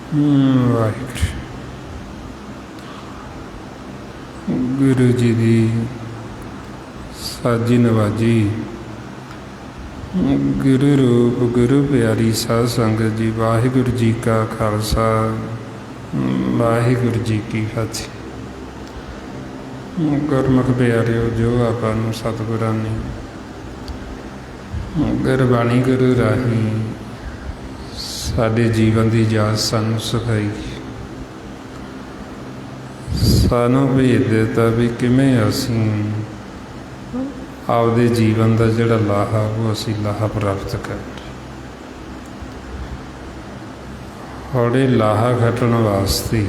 ਵਾਹਿਗੁਰੂ। ਗੁਰੂ ਜੀ ਦੀ ਸਾਜੀ ਨਵਾਜੀ, ਗੁਰੂ ਰੂਪ ਗੁਰੂ ਪਿਆਰੀ ਸਾਧ ਸੰਗਤ ਜੀ, ਵਾਹਿਗੁਰੂ ਜੀ ਕਾ ਖਾਲਸਾ, ਵਾਹਿਗੁਰੂ ਜੀ ਕੀ ਫਤਿਹ। ਗੁਰਮੁਖ ਪਿਆਰਿਓ, ਜੋ ਆਪਾਂ ਨੂੰ ਸਤਿਗੁਰਾਂ ਨੇ ਗੁਰਬਾਣੀ ਗੁਰੂ ਰਾਹੀਂ ਸਾਡੇ ਜੀਵਨ ਦੀ ਜਾਚ ਸਾਨੂੰ ਸਿਖਾਈ, ਸਾਨੂੰ ਭੇਦ ਦਿੱਤਾ ਵੀ ਕਿਵੇਂ ਅਸੀਂ ਆਪਦੇ ਜੀਵਨ ਦਾ ਜਿਹੜਾ ਲਾਹਾ ਉਹ ਅਸੀਂ ਲਾਹਾ ਪ੍ਰਾਪਤ ਕਰੀਏ। ਹੌਲੇ ਲਾਹਾ ਖੱਟਣ ਵਾਸਤੇ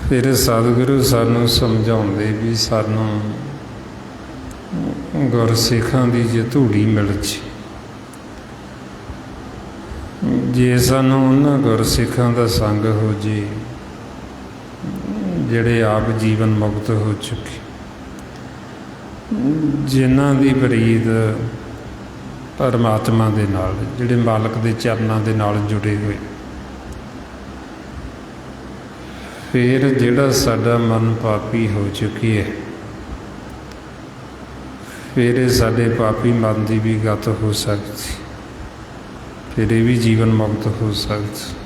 ਫਿਰ ਸਤਿਗੁਰੂ ਸਾਨੂੰ ਸਮਝਾਉਂਦੇ ਵੀ ਸਾਨੂੰ ਗੁਰਸਿੱਖਾਂ ਦੀ ਜੇ ਧੂੜੀ ਮਿਲ ਜੇ ਸਾਨੂੰ ਉਹਨਾਂ ਗੁਰਸਿੱਖਾਂ ਦਾ ਸੰਗ ਹੋ ਜੇ ਜਿਹੜੇ ਆਪ ਜੀਵਨ ਮੁਕਤ ਹੋ ਚੁੱਕੇ, ਜਿਨ੍ਹਾਂ ਦੀ ਪ੍ਰੀਤ ਪਰਮਾਤਮਾ ਦੇ ਨਾਲ, ਜਿਹੜੇ ਮਾਲਕ ਦੇ ਚਰਨਾਂ ਦੇ ਨਾਲ ਜੁੜੇ ਹੋਏ, ਫਿਰ ਜਿਹੜਾ ਸਾਡਾ ਮਨ ਪਾਪੀ ਹੋ ਚੁੱਕੀ ਹੈ, ਫਿਰ ਇਹ ਸਾਡੇ ਪਾਪੀ ਮਨ ਦੀ ਵੀ ਗਤ ਹੋ ਸਕਦੀ, ਫਿਰ ਇਹ ਵੀ ਜੀਵਨ ਮੁਕਤ ਹੋ ਸਕਦਾ।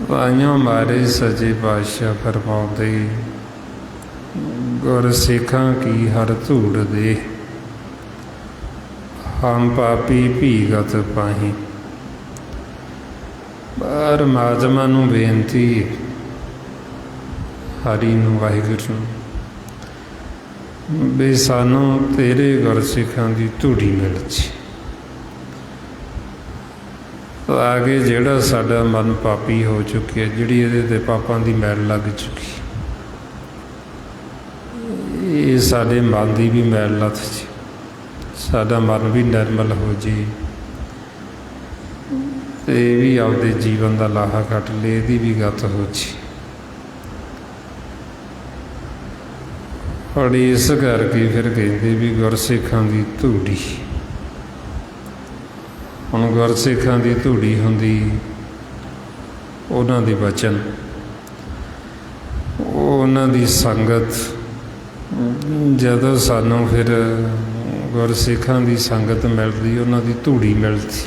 ਵਾਹਿਓ ਮਾਰੇ ਸੱਚੇ ਪਾਤਸ਼ਾਹ ਫਰਮਾਉਂਦੇ, ਗੁਰਸਿੱਖਾਂ ਕੀ ਹਰ ਧੂੜ ਦੇ, ਹਮ ਪਾਪੀ ਭੀਗਤ ਪਾਹੀ। ਪਰਮਾਤਮਾ ਨੂੰ ਬੇਨਤੀ, ਹਰੀ ਨੂੰ, ਵਾਹਿਗੁਰੂ ਨੂੰ, ਵੀ ਸਾਨੂੰ ਤੇਰੇ ਗੁਰਸਿੱਖਾਂ ਦੀ ਧੂੜੀ ਮਿਲ ਜੇ, ਆ ਕੇ ਜਿਹੜਾ ਸਾਡਾ ਮਨ ਪਾਪੀ ਹੋ ਚੁੱਕਿਆ, ਜਿਹੜੀ ਇਹਦੇ 'ਤੇ ਪਾਪਾਂ ਦੀ ਮੈਲ ਲੱਗ ਚੁੱਕੀ, ਇਹ ਸਾਡੇ ਮਨ ਦੀ ਵੀ ਮੈਲ ਲੱਥ ਜੇ, ਸਾਡਾ ਮਨ ਵੀ ਨਿਰਮਲ ਹੋ ਜੇ, ਤੇ ਇਹ ਵੀ ਆਪਦੇ ਜੀਵਨ ਦਾ ਲਾਹਾ ਕੱਟ ਲਏ, ਇਹਦੀ ਵੀ ਗਤ ਹੋ ਜੇ। और इस करके फिर कहते भी गुरसिखां दी धूड़ी। हुण गुरसिखां दी धूड़ी हुंदी उन्हां दे वचन, उन्हां दी संगत। जदों सानूं फिर गुरसिखां दी संगत मिलदी, उन्हां दी धूड़ी मिलदी,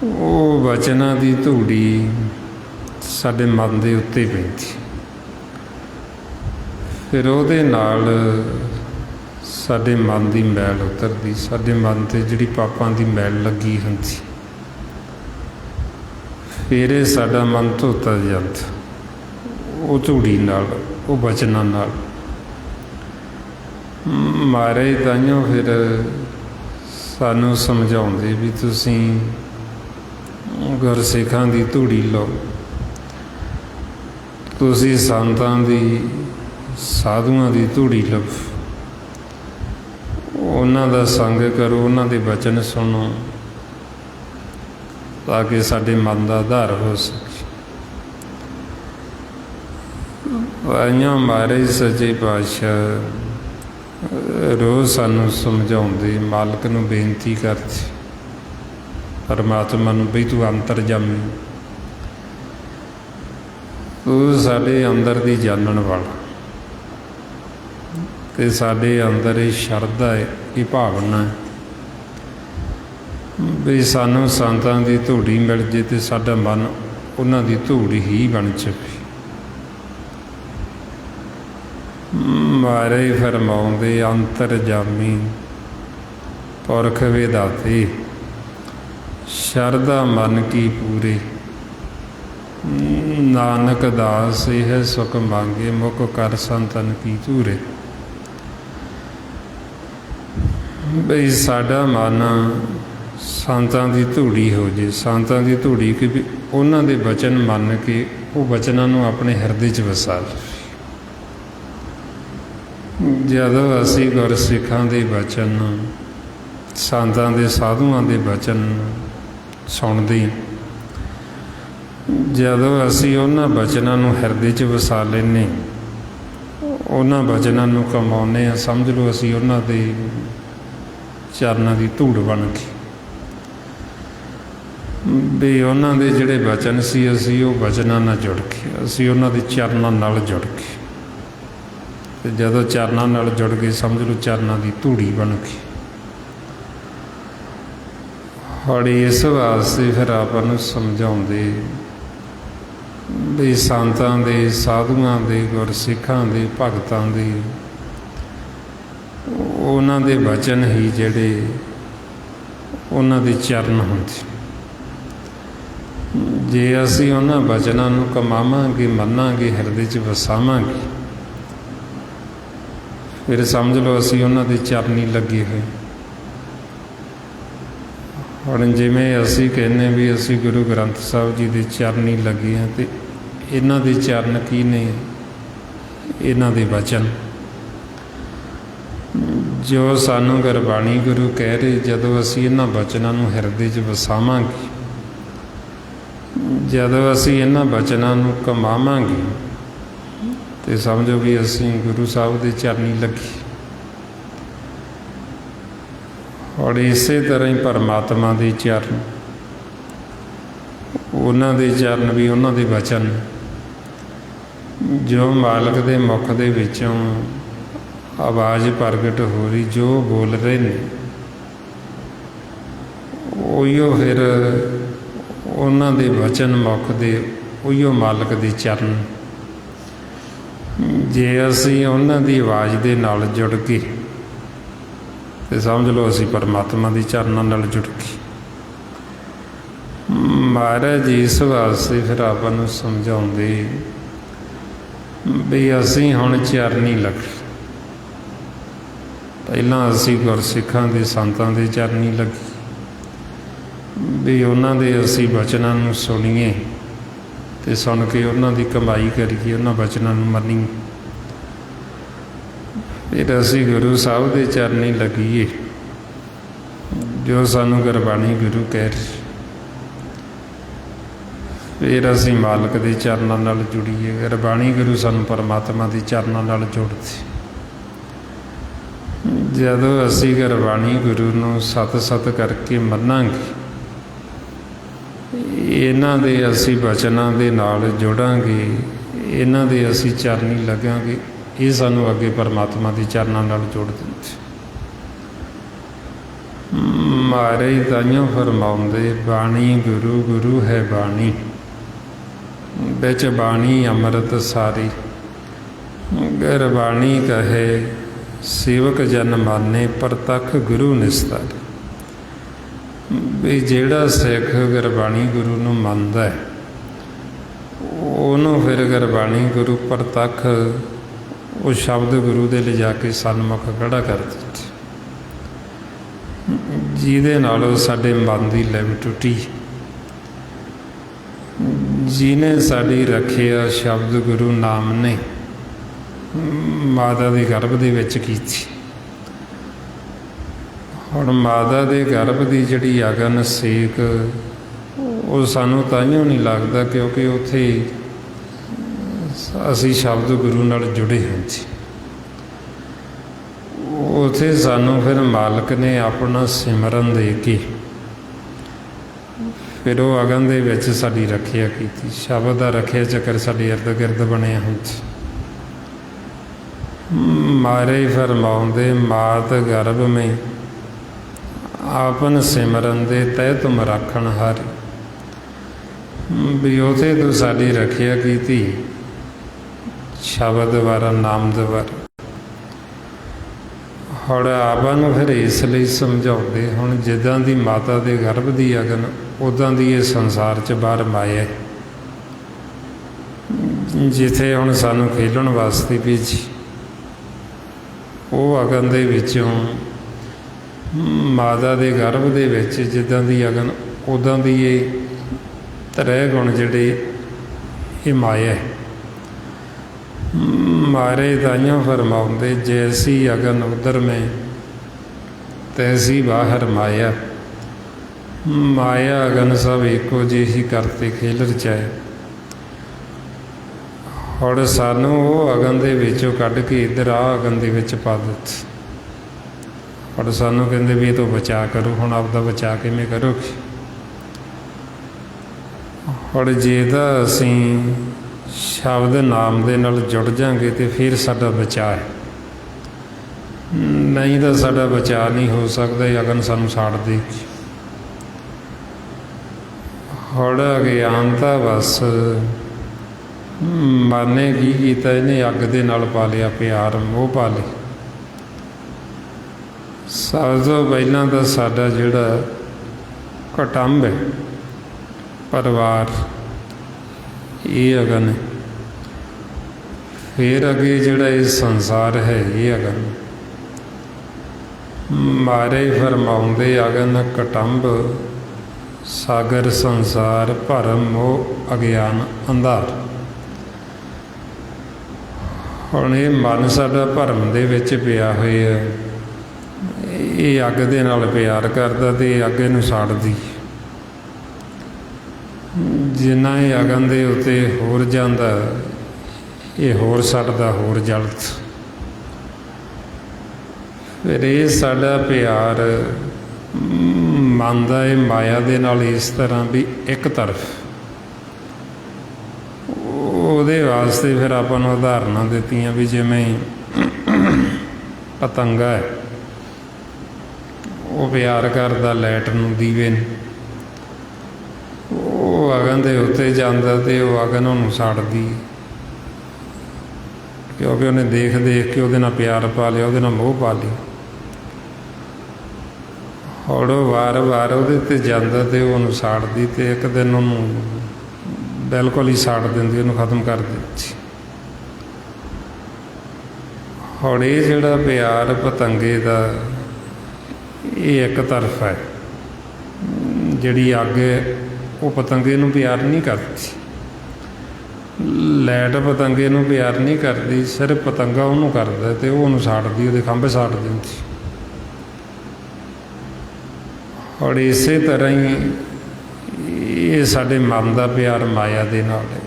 ਉਹ ਵਚਨਾਂ ਦੀ ਧੂੜੀ ਸਾਡੇ ਮਨ ਦੇ ਉੱਤੇ ਪੈਂਦੀ, ਫਿਰ ਉਹਦੇ ਨਾਲ ਸਾਡੇ ਮਨ ਦੀ ਮੈਲ ਉਤਰਦੀ, ਸਾਡੇ ਮਨ 'ਤੇ ਜਿਹੜੀ ਪਾਪਾਂ ਦੀ ਮੈਲ ਲੱਗੀ ਹੁੰਦੀ, ਫਿਰ ਇਹ ਸਾਡਾ ਮਨ ਧੋਤਾ ਜਾਂਦਾ ਉਹ ਧੂੜੀ ਨਾਲ, ਉਹ ਵਚਨਾਂ ਨਾਲ। ਮਹਾਰਾਜ ਤਾਂਹੀਓ ਫਿਰ ਸਾਨੂੰ ਸਮਝਾਉਂਦੇ ਵੀ ਤੁਸੀਂ ਗੁਰਸਿੱਖਾਂ ਦੀ ਧੂੜੀ ਲਓ, ਤੁਸੀਂ ਸੰਤਾਂ ਦੀ, ਸਾਧੂਆਂ ਦੀ ਧੂੜੀ ਲਓ, ਉਹਨਾਂ ਦਾ ਸੰਗ ਕਰੋ, ਉਹਨਾਂ ਦੇ ਵਚਨ ਸੁਣੋ, ਤਾਂ ਕਿ ਸਾਡੇ ਮਨ ਦਾ ਆਧਾਰ ਹੋ ਸਕੇ। ਵਾਹਿਆਂ ਮਹਾਰਾਜ ਸੱਚੇ ਪਾਤਸ਼ਾਹ ਰੋਜ਼ ਸਾਨੂੰ ਸਮਝਾਉਂਦੇ, ਮਾਲਕ ਨੂੰ ਬੇਨਤੀ ਕਰਦੇ, ਪਰਮਾਤਮਾ ਨੂੰ ਵੀ ਤੂੰ ਅੰਤਰਜਾਮੀ, ਤੂੰ ਸਾਡੇ ਅੰਦਰ ਦੀ ਜਾਣਨ ਵਾਲਾ, ਅਤੇ ਸਾਡੇ ਅੰਦਰ ਇਹ ਸ਼ਰਧਾ ਹੈ, ਇਹ ਭਾਵਨਾ ਹੈ ਵੀ ਸਾਨੂੰ ਸੰਤਾਂ ਦੀ ਧੂੜੀ ਮਿਲ ਜੇ ਅਤੇ ਸਾਡਾ ਮਨ ਉਹਨਾਂ ਦੀ ਧੂੜੀ ਹੀ ਬਣ ਜਾਵੇ। ਮਹਾਰਾਜ ਫਰਮਾਉਂਦੇ ਅੰਤਰਜਾਮੀ ਪੁਰਖ ਵਿਧਾਤੇ, ਸ਼ਰਧਾ ਮਨ ਕੀ ਪੂਰੇ, ਨਾਨਕ ਦਾਸ ਇਹ ਸੁਖ ਮੰਗੇ, ਮੁਖ ਕਰ ਸੰਤਨ ਕੀ ਧੂਰੇ। ਬਈ ਸਾਡਾ ਮਨ ਸੰਤਾਂ ਦੀ ਧੂੜੀ ਹੋ ਜੇ, ਸੰਤਾਂ ਦੀ ਧੂੜੀ ਕਿ ਵੀ ਉਹਨਾਂ ਦੇ ਵਚਨ ਮੰਨ ਕੇ ਉਹ ਵਚਨਾਂ ਨੂੰ ਆਪਣੇ ਹਿਰਦੇ 'ਚ ਵਸਾ ਲਵੇ। ਜਦੋਂ ਅਸੀਂ ਗੁਰਸਿੱਖਾਂ ਦੇ ਵਚਨ, ਸੰਤਾਂ ਦੇ, ਸਾਧੂਆਂ ਦੇ ਵਚਨ ਸੁਣਦੇ, ਜਦੋਂ ਅਸੀਂ ਉਹਨਾਂ ਵਚਨਾਂ ਨੂੰ ਹਿਰਦੇ 'ਚ ਵਸਾ ਲੈਂਦੇ, ਉਹਨਾਂ ਵਚਨਾਂ ਨੂੰ ਕਮਾਉਂਦੇ ਹਾਂ, ਸਮਝ ਲਓ ਅਸੀਂ ਉਹਨਾਂ ਦੇ ਚਰਨਾਂ ਦੀ ਧੂੜ ਬਣ ਕੇ, ਵੀ ਉਹਨਾਂ ਦੇ ਜਿਹੜੇ ਵਚਨ ਸੀ, ਅਸੀਂ ਉਹ ਵਚਨਾਂ ਨਾਲ ਜੁੜ ਕੇ, ਅਸੀਂ ਉਹਨਾਂ ਦੇ ਚਰਨਾਂ ਨਾਲ ਜੁੜ ਕੇ, ਅਤੇ ਜਦੋਂ ਚਰਨਾਂ ਨਾਲ ਜੁੜ ਕੇ ਸਮਝ ਲਓ ਚਰਨਾਂ ਦੀ ਧੂੜੀ ਬਣ ਕੇ। ਹੁਣ ਇਸ ਵਾਸਤੇ ਫਿਰ ਆਪਾਂ ਨੂੰ ਸਮਝਾਉਂਦੇ ਵੀ ਸੰਤਾਂ ਦੇ, ਸਾਧੂਆਂ ਦੇ, ਗੁਰਸਿੱਖਾਂ ਦੇ, ਭਗਤਾਂ ਦੇ, ਉਹਨਾਂ ਦੇ ਵਚਨ ਹੀ ਜਿਹੜੇ ਉਹਨਾਂ ਦੇ ਚਰਨ ਹੁੰਦੇ। ਜੇ ਅਸੀਂ ਉਹਨਾਂ ਵਚਨਾਂ ਨੂੰ ਕਮਾਵਾਂਗੇ, ਮੰਨਾਂਗੇ, ਹਿਰਦੇ 'ਚ ਵਸਾਵਾਂਗੇ, ਫਿਰ ਸਮਝ ਲਓ ਅਸੀਂ ਉਹਨਾਂ ਦੇ ਚਰਨੀ ਲੱਗੇ ਹੋਏ। ਹੁਣ ਜਿਵੇਂ ਅਸੀਂ ਕਹਿੰਦੇ ਵੀ ਅਸੀਂ ਗੁਰੂ ਗ੍ਰੰਥ ਸਾਹਿਬ ਜੀ ਦੇ ਚਰਨੀ ਲੱਗੇ ਹਾਂ, ਅਤੇ ਇਹਨਾਂ ਦੇ ਚਰਨ ਕੀ ਨੇ? ਇਹਨਾਂ ਦੇ ਵਚਨ, ਜੋ ਸਾਨੂੰ ਗੁਰਬਾਣੀ ਗੁਰੂ ਕਹਿ ਰਹੇ, ਜਦੋਂ ਅਸੀਂ ਇਹਨਾਂ ਵਚਨਾਂ ਨੂੰ ਹਿਰਦੇ 'ਚ ਵਸਾਵਾਂਗੇ, ਜਦੋਂ ਅਸੀਂ ਇਹਨਾਂ ਵਚਨਾਂ ਨੂੰ ਕਮਾਵਾਂਗੇ, ਅਤੇ ਸਮਝੋ ਵੀ ਅਸੀਂ ਗੁਰੂ ਸਾਹਿਬ ਦੇ ਚਰਨੀ ਲੱਗੇ। ਔਰ ਇਸੇ ਤਰ੍ਹਾਂ ਹੀ ਪਰਮਾਤਮਾ ਦੇ ਚਰਨ, ਉਹਨਾਂ ਦੇ ਚਰਨ ਵੀ ਉਹਨਾਂ ਦੇ ਵਚਨ, ਜੋ ਮਾਲਕ ਦੇ ਮੁਖ ਦੇ ਵਿੱਚੋਂ ਆਵਾਜ਼ ਪ੍ਰਗਟ ਹੋ ਰਹੀ, ਜੋ ਬੋਲ ਰਹੇ ਨੇ, ਉਹੀਓ ਫਿਰ ਉਹਨਾਂ ਦੇ ਵਚਨ ਮੁਖ ਦੇ, ਉਹੀਓ ਮਾਲਕ ਦੇ ਚਰਨ। ਜੇ ਅਸੀਂ ਉਹਨਾਂ ਦੀ ਆਵਾਜ਼ ਦੇ ਨਾਲ ਜੁੜ ਕੇ, ਅਤੇ ਸਮਝ ਲਓ ਅਸੀਂ ਪਰਮਾਤਮਾ ਦੇ ਚਰਨਾਂ ਨਾਲ ਜੁੜ ਕੇ। ਮਹਾਰਾਜ ਜੀ ਇਸ ਵਾਸਤੇ ਫਿਰ ਆਪਾਂ ਨੂੰ ਸਮਝਾਉਂਦੇ ਵੀ ਅਸੀਂ ਹੁਣ ਚਰਨੀ ਲੱਗੇ। ਪਹਿਲਾਂ ਅਸੀਂ ਗੁਰਸਿੱਖਾਂ ਦੇ, ਸੰਤਾਂ ਦੇ ਚਰਨੀ ਲੱਗੇ, ਵੀ ਉਹਨਾਂ ਦੇ ਅਸੀਂ ਵਚਨਾਂ ਨੂੰ ਸੁਣੀਏ, ਅਤੇ ਸੁਣ ਕੇ ਉਹਨਾਂ ਦੀ ਕਮਾਈ ਕਰੀਏ, ਉਹਨਾਂ ਵਚਨਾਂ ਨੂੰ ਮੰਨੀਏ। ਫਿਰ ਅਸੀਂ ਗੁਰੂ ਸਾਹਿਬ ਦੇ ਚਰਨੀ ਲੱਗੀਏ, ਜੋ ਸਾਨੂੰ ਗੁਰਬਾਣੀ ਗੁਰੂ ਕਹਿ ਰਹੀ। ਫਿਰ ਅਸੀਂ ਮਾਲਕ ਦੇ ਚਰਨਾਂ ਨਾਲ ਜੁੜੀਏ। ਗੁਰਬਾਣੀ ਗੁਰੂ ਸਾਨੂੰ ਪਰਮਾਤਮਾ ਦੇ ਚਰਨਾਂ ਨਾਲ ਜੋੜਦੀ। ਜਦੋਂ ਅਸੀਂ ਗੁਰਬਾਣੀ ਗੁਰੂ ਨੂੰ ਸਤ ਕਰਕੇ ਮੰਨਾਂਗੇ, ਇਹਨਾਂ ਦੇ ਅਸੀਂ ਬਚਨਾਂ ਦੇ ਨਾਲ ਜੁੜਾਂਗੇ, ਇਹਨਾਂ ਦੇ ਅਸੀਂ ਚਰਨੀ ਲੱਗਾਂਗੇ, ਇਹ ਸਾਨੂੰ ਅੱਗੇ ਪਰਮਾਤਮਾ ਦੇ ਚਰਨਾਂ ਨਾਲ ਜੋੜ ਦਿੰਦੇ। ਮਹਾਰਾਜ ਤਾਈਓ ਫਰਮਾਉਂਦੇ, ਬਾਣੀ ਗੁਰੂ ਗੁਰੂ ਹੈ ਬਾਣੀ, ਵਿੱਚ ਬਾਣੀ ਅੰਮ੍ਰਿਤ ਸਾਰੀ। ਗੁਰਬਾਣੀ ਕਹੇ ਸੇਵਕ ਜਨ ਮਾਨੇ, ਪ੍ਰਤੱਖ ਗੁਰੂ ਨਿਸਤਾਰੇ। ਵੀ ਜਿਹੜਾ ਸਿੱਖ ਗੁਰਬਾਣੀ ਗੁਰੂ ਨੂੰ ਮੰਨਦਾ ਹੈ, ਉਹਨੂੰ ਫਿਰ ਗੁਰਬਾਣੀ ਗੁਰੂ ਪ੍ਰਤੱਖ ਉਹ ਸ਼ਬਦ ਗੁਰੂ ਦੇ ਲਿਜਾ ਕੇ ਸਨਮੁਖ ਖੜਾ ਕਰ ਦਿੱਤੇ, ਜਿਹਦੇ ਨਾਲ ਸਾਡੇ ਮਨ ਦੀ ਲਿਵ ਟੁੱਟੀ, ਜਿਹਨੇ ਸਾਡੀ ਰੱਖਿਆ ਸ਼ਬਦ ਗੁਰੂ ਨਾਮ ਨੇ ਮਾਤਾ ਦੇ ਗਰਭ ਦੇ ਵਿੱਚ ਕੀਤੀ। ਹੁਣ ਮਾਤਾ ਦੇ ਗਰਭ ਦੀ ਜਿਹੜੀ ਅਗਨ ਸੇਕ, ਉਹ ਸਾਨੂੰ ਤਾਂਹੀਓ ਨਹੀਂ ਲੱਗਦਾ ਕਿਉਂਕਿ ਉੱਥੇ ਅਸੀਂ ਸ਼ਬਦ ਗੁਰੂ ਨਾਲ ਜੁੜੇ ਹਾਂ ਜੀ। ਉੱਥੇ ਸਾਨੂੰ ਫਿਰ ਮਾਲਕ ਨੇ ਆਪਣਾ ਸਿਮਰਨ ਦੇ ਕੇ ਫਿਰ ਉਹ ਅਗਨ ਦੇ ਵਿੱਚ ਸਾਡੀ ਰੱਖਿਆ ਕੀਤੀ। ਸ਼ਬਦ ਦਾ ਰੱਖਿਆ ਚੱਕਰ ਸਾਡੇ ਇਰਦ ਗਿਰਦ ਬਣਿਆ ਹੁੰਦਾ। ਮਾਰੇ ਫਰਮਾਉਂਦੇ, ਮਾਤ ਗਰਭ ਮੇਂ ਆਪਨ ਸਿਮਰਨ ਦੇ ਤਹਿ ਤੁਮ ਰੱਖਣ ਹਾਰੀ। ਵੀ ਉੱਥੇ ਤੂੰ ਸਾਡੀ ਰੱਖਿਆ ਕੀਤੀ ਸ਼ਬਦ ਦੁਆਰਾ, ਨਾਮ ਦੁਆਰਾ। ਹੁਣ ਆਪਾਂ ਨੂੰ ਫਿਰ ਇਸ ਲਈ ਸਮਝਾਉਂਦੇ, ਹੁਣ ਜਿੱਦਾਂ ਦੀ ਮਾਤਾ ਦੇ ਗਰਭ ਦੀ ਅਗਨ, ਉੱਦਾਂ ਦੀ ਇਹ ਸੰਸਾਰ 'ਚ ਬਾਹਰ ਮਾਇਆ, ਜਿੱਥੇ ਹੁਣ ਸਾਨੂੰ ਖੇਡਣ ਵਾਸਤੇ ਭੇਜੀ। ਉਹ ਅਗਨ ਦੇ ਵਿੱਚੋਂ ਮਾਤਾ ਦੇ ਗਰਭ ਦੇ ਵਿੱਚ ਜਿੱਦਾਂ ਦੀ ਅਗਨ, ਉੱਦਾਂ ਦੀ ਇਹ ਤ੍ਰੈ ਗੁਣ ਜਿਹੜੇ ਇਹ ਮਾਇਆ। ਮਾਰੇ ਤਾਈਆਂ ਫਰਮਾਉਂਦੇ, ਜੈਸੀ ਅਗਨ ਉਦਰ ਮੈਂ ਤੈਸੀ ਬਾਹਰ ਮਾਇਆ। ਮਾਇਆ ਅਗਨ ਸਭ ਇੱਕੋ ਜਿਹੀ ਕਰਤੇ ਖੇਲ ਰਚਾਏ। ਹੁਣ ਸਾਨੂੰ ਉਹ ਅਗਨ ਦੇ ਵਿੱਚੋਂ ਕੱਢ ਕੇ ਇੱਧਰ ਆ ਅਗਨ ਦੇ ਵਿੱਚ ਪਾ ਦਿੱਤਾ। ਹੁਣ ਸਾਨੂੰ ਕਹਿੰਦੇ ਵੀ ਇਹ ਤੋਂ ਬਚਾ ਕਰੋ। ਹੁਣ ਆਪਦਾ ਬਚਾ ਕਿਵੇਂ ਕਰੋਗੇ? ਹੁਣ ਜੇ ਤਾਂ ਅਸੀਂ ਸ਼ਬਦ ਨਾਮ ਦੇ ਨਾਲ ਜੁੜ ਜਾਂਗੇ ਤੇ ਫਿਰ ਸਾਡਾ ਬਚਾਅ ਹੈ, ਨਹੀਂ ਤਾਂ ਸਾਡਾ ਬਚਾਅ ਨਹੀਂ ਹੋ ਸਕਦਾ। ਇਹ ਅਗਨ ਸਾਨੂੰ ਸਾੜ ਦੇਗੀ। ਹੁਣ ਅਗਿਆਨਤਾ ਬਸ ਮਨ ਨੇ ਕੀ ਕੀਤਾ, ਇਹਨੇ ਅੱਗ ਦੇ ਨਾਲ ਪਾ ਲਿਆ ਪਿਆਰ, ਮੋਹ ਪਾ ਲਿਆ। ਸਭ ਤੋਂ ਪਹਿਲਾਂ ਤਾਂ ਸਾਡਾ ਜਿਹੜਾ ਕੁਟੁੰਬ ਹੈ, ਪਰਿਵਾਰ, ਇਹ ਅਗਨ ਹੈ। ਫਿਰ ਅੱਗੇ ਜਿਹੜਾ ਇਹ ਸੰਸਾਰ ਹੈ, ਇਹ ਅਗਨ। ਮਾਰੇ ਫਰਮਾਉਂਦੇ, ਅਗਨ ਕੁਟੁੰਬ ਸਾਗਰ ਸੰਸਾਰ, ਭਰਮ ਮੋਹ ਅਗਿਆਨ ਅੰਧਾਰ। ਹੁਣ ਇਹ ਮਨ ਸਾਡਾ ਭਰਮ ਦੇ ਵਿੱਚ ਪਿਆ ਹੋਇਆ, ਇਹ ਅੱਗ ਦੇ ਨਾਲ ਪਿਆਰ ਕਰਦਾ ਤੇ ਅੱਗ ਨੂੰ ਸਾੜਦੀ। ਜਿੰਨਾ ਇਹ ਅਗਨ ਦੇ ਉੱਤੇ ਹੋਰ ਜਾਂਦਾ, ਇਹ ਹੋਰ ਸੜਦਾ, ਹੋਰ ਜਲਦ। ਫਿਰ ਇਹ ਸਾਡਾ ਪਿਆਰ ਮਨ ਦਾ ਇਹ ਮਾਇਆ ਦੇ ਨਾਲ ਇਸ ਤਰ੍ਹਾਂ ਵੀ ਇੱਕ ਤਰਫ। ਉਹਦੇ ਵਾਸਤੇ ਫਿਰ ਆਪਾਂ ਨੂੰ ਉਦਾਹਰਨਾਂ ਦਿੱਤੀਆਂ ਵੀ ਜਿਵੇਂ ਪਤੰਗਾ ਹੈ, ਉਹ ਪਿਆਰ ਕਰਦਾ ਲਾਈਟ ਨੂੰ, ਦੀਵੇ ਨੂੰ। ਉਹ ਅਗਨ ਦੇ ਉੱਤੇ ਜਾਂਦਾ ਤੇ ਉਹ ਅਗਨ ਉਹਨੂੰ ਸਾੜਦੀ, ਕਿਉਂਕਿ ਉਹਨੇ ਦੇਖ ਦੇਖ ਕੇ ਉਹਦੇ ਨਾਲ ਪਿਆਰ ਪਾ ਲਿਆ, ਉਹਦੇ ਨਾਲ ਮੋਹ ਪਾ ਲਿਆ। ਹੁਣ ਉਹ ਵਾਰ ਵਾਰ ਉਹਦੇ 'ਤੇ ਜਾਂਦਾ ਤੇ ਉਹਨੂੰ ਸਾੜਦੀ, ਤੇ ਇੱਕ ਦਿਨ ਉਹਨੂੰ ਬਿਲਕੁਲ ਹੀ ਸਾੜ ਦਿੰਦੀ, ਉਹਨੂੰ ਖਤਮ ਕਰ ਦਿੰਦੀ। ਹੁਣ ਇਹ ਜਿਹੜਾ ਪਿਆਰ ਪਤੰਗੇ ਦਾ, ਇਹ ਇੱਕ ਤਰਫ ਹੈ। ਜਿਹੜੀ ਅੱਗ ਉਹ ਪਤੰਗੇ ਨੂੰ ਪਿਆਰ ਨਹੀਂ ਕਰਦੀ, ਲਾਈਟ ਪਤੰਗੇ ਨੂੰ ਪਿਆਰ ਨਹੀਂ ਕਰਦੀ, ਸਿਰਫ ਪਤੰਗਾ ਉਹਨੂੰ ਕਰਦਾ ਤੇ ਉਹ ਉਹਨੂੰ ਸਾੜਦੀ, ਉਹਦੇ ਖੰਭੇ ਸਾੜ ਦਿੰਦੀ। ਹੁਣ ਇਸੇ ਤਰ੍ਹਾਂ ਹੀ ਇਹ ਸਾਡੇ ਮਨ ਦਾ ਪਿਆਰ ਮਾਇਆ ਦੇ ਨਾਲ ਹੈ।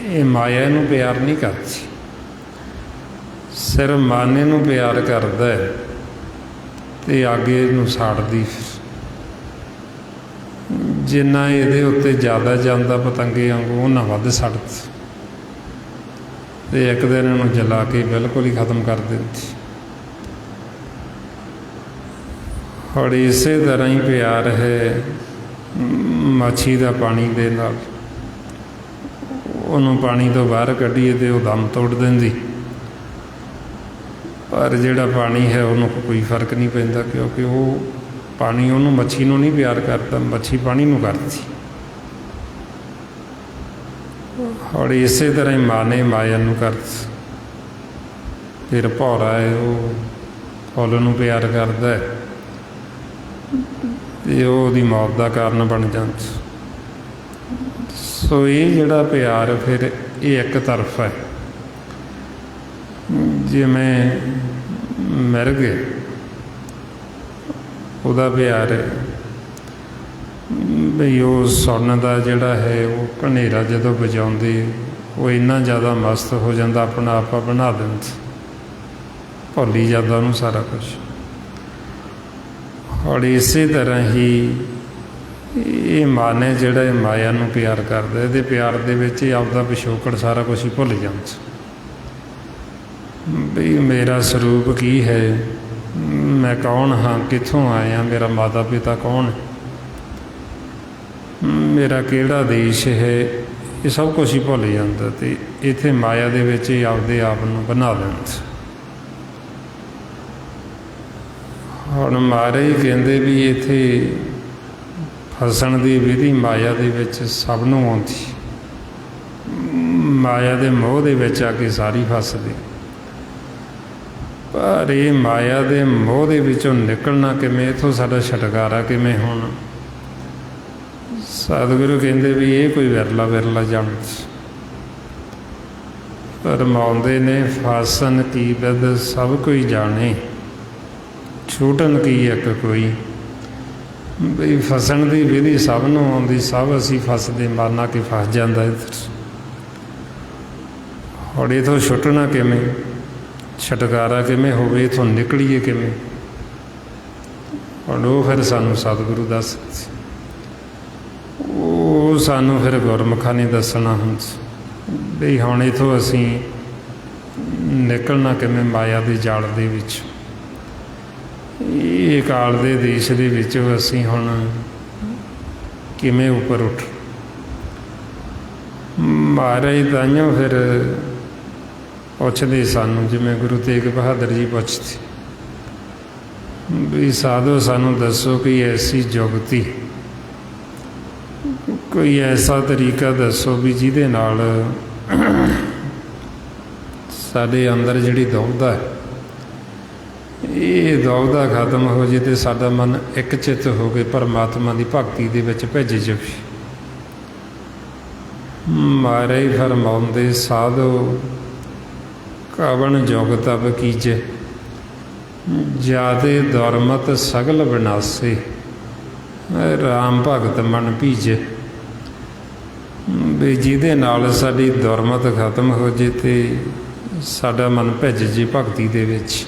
ਇਹ ਮਾਇਆ ਨੂੰ ਪਿਆਰ ਨਹੀਂ ਕਰਦੀ, ਸਿਰਫ ਮਨ ਇਹਨੂੰ ਪਿਆਰ ਕਰਦਾ ਹੈ ਤੇ ਅੱਗੇ ਇਹਨੂੰ ਸਾੜਦੀ। ਜਿੰਨਾ ਇਹਦੇ ਉੱਤੇ ਜ਼ਿਆਦਾ ਜਾਂਦਾ ਪਤੰਗੇ ਵਾਂਗੂ ਉਹਨਾਂ ਵੱਧ ਸੜਦੀ ਤੇ ਇੱਕ ਦਿਨ ਇਹਨੂੰ ਜਲਾ ਕੇ ਬਿਲਕੁਲ ਹੀ ਖਤਮ ਕਰ ਦਿੰਦੀ। ਔਰ ਇਸੇ ਤਰ੍ਹਾਂ ਹੀ ਪਿਆਰ ਹੈ ਮੱਛੀ ਦਾ ਪਾਣੀ ਦੇ ਨਾਲ। ਉਹਨੂੰ ਪਾਣੀ ਤੋਂ ਬਾਹਰ ਕੱਢੀਏ ਤੇ ਉਹ ਦਮ ਤੋੜ ਦਿੰਦੀ, ਪਰ ਜਿਹੜਾ ਪਾਣੀ ਹੈ ਉਹਨੂੰ ਕੋਈ ਫਰਕ ਨਹੀਂ ਪੈਂਦਾ, ਕਿਉਂਕਿ ਉਹ ਪਾਣੀ ਉਹਨੂੰ ਮੱਛੀ ਨੂੰ ਨਹੀਂ ਪਿਆਰ ਕਰਦਾ, ਮੱਛੀ ਪਾਣੀ ਨੂੰ ਕਰਦੀ। ਔਰ ਇਸੇ ਤਰ੍ਹਾਂ ਹੀ ਮਾਨੇ ਮਾਇਆ ਨੂੰ ਕਰਦੀ। ਫਿਰ ਭੌਰਾ ਹੈ ਉਹ ਫੁੱਲ ਨੂੰ ਪਿਆਰ ਕਰਦਾ ਹੈ ਤੇ ਉਹ ਉਹਦੀ ਮੌਤ ਦਾ ਕਾਰਨ ਬਣ ਜਾਂਦਾ। ਸੋ ਇਹ ਜਿਹੜਾ ਪਿਆਰ ਫਿਰ ਇਹ ਇੱਕ ਤਰਫ ਹੈ। ਜਿਵੇਂ ਮਿਰਗ ਉਹਦਾ ਪਿਆਰ ਹੈ ਬਈ ਉਹ ਸੁਣਨ ਦਾ ਜਿਹੜਾ ਹੈ ਉਹ ਘਨੇਰਾ ਜਦੋਂ ਵਜਾਉਂਦੇ ਉਹ ਇੰਨਾ ਜ਼ਿਆਦਾ ਮਸਤ ਹੋ ਜਾਂਦਾ, ਆਪਣਾ ਆਪਾ ਬਣਾ ਦਿੰਦਾ, ਭੁੱਲੀ ਜਾਂਦਾ ਉਹਨੂੰ ਸਾਰਾ ਕੁਛ। ਔਰ ਇਸੇ ਤਰ੍ਹਾਂ ਹੀ ਇਹ ਮਨ ਹੈ ਜਿਹੜਾ ਇਹ ਮਾਇਆ ਨੂੰ ਪਿਆਰ ਕਰਦਾ, ਇਹਦੇ ਪਿਆਰ ਦੇ ਵਿੱਚ ਇਹ ਆਪਦਾ ਪਿਛੋਕੜ ਸਾਰਾ ਕੁਛ ਹੀ ਭੁੱਲ ਜਾਂਦਾ ਵੀ ਮੇਰਾ ਸਰੂਪ ਕੀ ਹੈ, ਮੈਂ ਕੌਣ ਹਾਂ, ਕਿੱਥੋਂ ਆਇਆ, ਮੇਰਾ ਮਾਤਾ ਪਿਤਾ ਕੌਣ ਹੈ, ਮੇਰਾ ਕਿਹੜਾ ਦੇਸ਼ ਹੈ, ਇਹ ਸਭ ਕੁਛ ਹੀ ਭੁੱਲ ਜਾਂਦਾ ਤੇ ਇੱਥੇ ਮਾਇਆ ਦੇ ਵਿੱਚ ਇਹ ਆਪਦੇ ਆਪ ਨੂੰ ਬਣਾ ਲੈਂਦਾ। ਹੁਣ ਮਹਾਰਾਜ ਕਹਿੰਦੇ ਵੀ ਇੱਥੇ ਫਸਣ ਦੀ ਵਿਧੀ ਮਾਇਆ ਦੇ ਵਿੱਚ ਸਭ ਨੂੰ ਆਉਂਦੀ, ਮਾਇਆ ਦੇ ਮੋਹ ਦੇ ਵਿੱਚ ਆ ਕੇ ਸਾਰੀ ਫਸਦੀ। ਪਰ ਇਹ ਮਾਇਆ ਦੇ ਮੋਹ ਦੇ ਵਿੱਚੋਂ ਨਿਕਲਣਾ ਕਿਵੇਂ, ਇੱਥੋਂ ਸਾਡਾ ਛੁਟਕਾਰਾ ਕਿਵੇਂ ਹੋਣਾ? ਸਤਿਗੁਰੂ ਕਹਿੰਦੇ ਵੀ ਇਹ ਕੋਈ ਵਿਰਲਾ ਵਿਰਲਾ ਜਾਣਦਾ। ਫਰਮਾਉਂਦੇ ਨੇ ਫਾਸਨ ਕੀ ਬਿਦ ਸਭ ਕੋਈ ਜਾਣੇ, ਛੂਟਣ ਕੀ ਇੱਕ ਕੋਈ। ਬਈ ਫਸਣ ਦੀ ਵਿਧੀ ਸਭ ਨੂੰ ਆਉਂਦੀ, ਸਭ ਅਸੀਂ ਫਸਦੇ ਮਾਰਨਾ ਕੇ ਫਸ ਜਾਂਦਾ ਇੱਧਰ। ਹੁਣ ਇੱਥੋਂ ਛੁੱਟਣਾ ਕਿਵੇਂ, ਛੁਟਕਾਰਾ ਕਿਵੇਂ ਹੋਵੇ, ਇੱਥੋਂ ਨਿਕਲੀਏ ਕਿਵੇਂ? ਹੁਣ ਉਹ ਫਿਰ ਸਾਨੂੰ ਸਤਿਗੁਰੂ ਦੱਸ, ਉਹ ਸਾਨੂੰ ਫਿਰ ਗੁਰਮੁਖਾਂ ਨੇ ਦੱਸਣਾ ਹੁੰਦਾ ਬਈ ਹੁਣ ਇੱਥੋਂ ਅਸੀਂ ਨਿਕਲਣਾ ਕਿਵੇਂ ਮਾਇਆ ਦੇ ਜਾਲ ਦੇ ਵਿੱਚ। ਇਹ ਕਾਲ ਦੇ ਦੇਸ਼ ਦੇ ਵਿੱਚ ਅਸੀਂ ਹੁਣ ਕਿਵੇਂ ਉੱਪਰ ਉੱਠ। ਮਹਾਰਾਜ ਤਾਂਹੀਓ ਫਿਰ ਪੁੱਛਦੇ ਸਾਨੂੰ, ਜਿਵੇਂ ਗੁਰੂ ਤੇਗ ਬਹਾਦਰ ਜੀ ਪੁੱਛਦੇ ਵੀ ਸਾਧੂ ਸਾਨੂੰ ਦੱਸੋ ਕੋਈ ਐਸੀ ਜੁਗਤੀ, ਕੋਈ ਐਸਾ ਤਰੀਕਾ ਦੱਸੋ ਵੀ ਜਿਹਦੇ ਨਾਲ ਸਾਡੇ ਅੰਦਰ ਜਿਹੜੀ ਦੁਵਿਧਾ ਹੈ ਇਹ ਦੁਵਿਧਾ ਖਤਮ ਹੋ ਜੇ ਤੇ ਸਾਡਾ ਮਨ ਇੱਕ ਚਿੱਤ ਹੋ ਕੇ ਪਰਮਾਤਮਾ ਦੀ ਭਗਤੀ ਦੇ ਵਿੱਚ ਭਿੱਜ ਜਾਵੇ। ਮਹਾਰਾਜ ਫਰਮਾਉਂਦੇ ਸਾਧੂ ਕਵਣ ਜੁਗ ਤਬ ਕੀਜੇ, ਜਾਦੇ ਦੁਰਮਤ ਸਗਲ ਵਿਨਾਸੇ, ਰਾਮ ਭਗਤ ਮਨ ਭੀਜੇ। ਵੀ ਜਿਹਦੇ ਨਾਲ ਸਾਡੀ ਦੁਰਮਤ ਖਤਮ ਹੋ ਜੇ ਤੇ ਸਾਡਾ ਮਨ ਭਿੱਜ ਜੇ ਭਗਤੀ ਦੇ ਵਿੱਚ,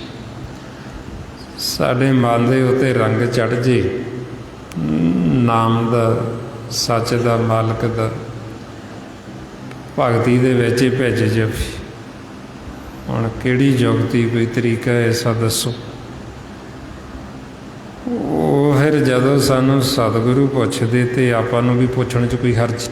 ਸਾਡੇ ਮਨ ਦੇ ਉੱਤੇ ਰੰਗ ਚੜ੍ਹ ਜੇ ਨਾਮ ਦਾ, ਸੱਚ ਦਾ, ਮਾਲਕ ਦਾ, ਭਗਤੀ ਦੇ ਵਿੱਚ ਹੀ ਭਿੱਜ ਜਾਵੇ। ਹੁਣ ਕਿਹੜੀ ਜੁਗਤੀ, ਕੋਈ ਤਰੀਕਾ ਐਸਾ ਦੱਸੋ? ਉਹ ਫਿਰ ਜਦੋਂ ਸਾਨੂੰ ਸਤਿਗੁਰੂ ਪੁੱਛਦੇ ਤੇ ਆਪਾਂ ਨੂੰ ਵੀ ਪੁੱਛਣ 'ਚ ਕੋਈ ਹਰਜ,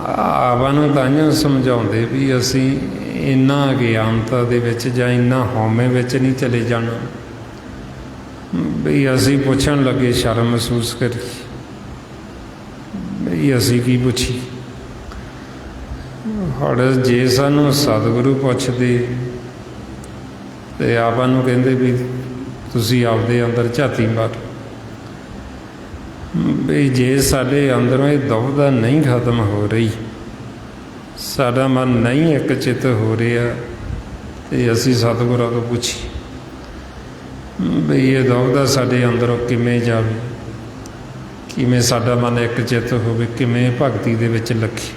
ਆਪਾਂ ਨੂੰ ਤਾਂਹੀਓ ਸਮਝਾਉਂਦੇ ਵੀ ਅਸੀਂ ਇੰਨਾ ਅਗਿਆਨਤਾ ਦੇ ਵਿੱਚ ਜਾਂ ਇੰਨਾ ਹਉਮੈ ਵਿੱਚ ਨਹੀਂ ਚਲੇ ਜਾਣਾ ਬਈ ਅਸੀਂ ਪੁੱਛਣ ਲੱਗੇ ਸ਼ਰਮ ਮਹਿਸੂਸ ਕਰੀ ਬਈ ਅਸੀਂ ਕੀ ਪੁੱਛੀ। ਹੁਣ ਜੇ ਸਾਨੂੰ ਸਤਿਗੁਰੂ ਪੁੱਛਦੇ ਤੇ ਆਪਾਂ ਨੂੰ ਕਹਿੰਦੇ ਵੀ ਤੁਸੀਂ ਆਪਦੇ ਅੰਦਰ ਝਾਤੀ ਮਾਰ। ਬਈ ਜੇ ਸਾਡੇ ਅੰਦਰੋਂ ਇਹ ਦੁਵਿਧਾ ਨਹੀਂ ਖਤਮ ਹੋ ਰਹੀ, ਸਾਡਾ ਮਨ ਨਹੀਂ ਇੱਕ ਚਿੱਤ ਹੋ ਰਿਹਾ ਤੇ ਅਸੀਂ ਸਤਿਗੁਰਾਂ ਤੋਂ ਪੁੱਛੀ ਬਈ ਇਹ ਦੁਵਿਧਾ ਸਾਡੇ ਅੰਦਰੋਂ ਕਿਵੇਂ ਜਾਵੇ, ਕਿਵੇਂ ਸਾਡਾ ਮਨ ਇੱਕ ਚਿੱਤ ਹੋਵੇ, ਕਿਵੇਂ ਭਗਤੀ ਦੇ ਵਿੱਚ ਲੱਗੇ।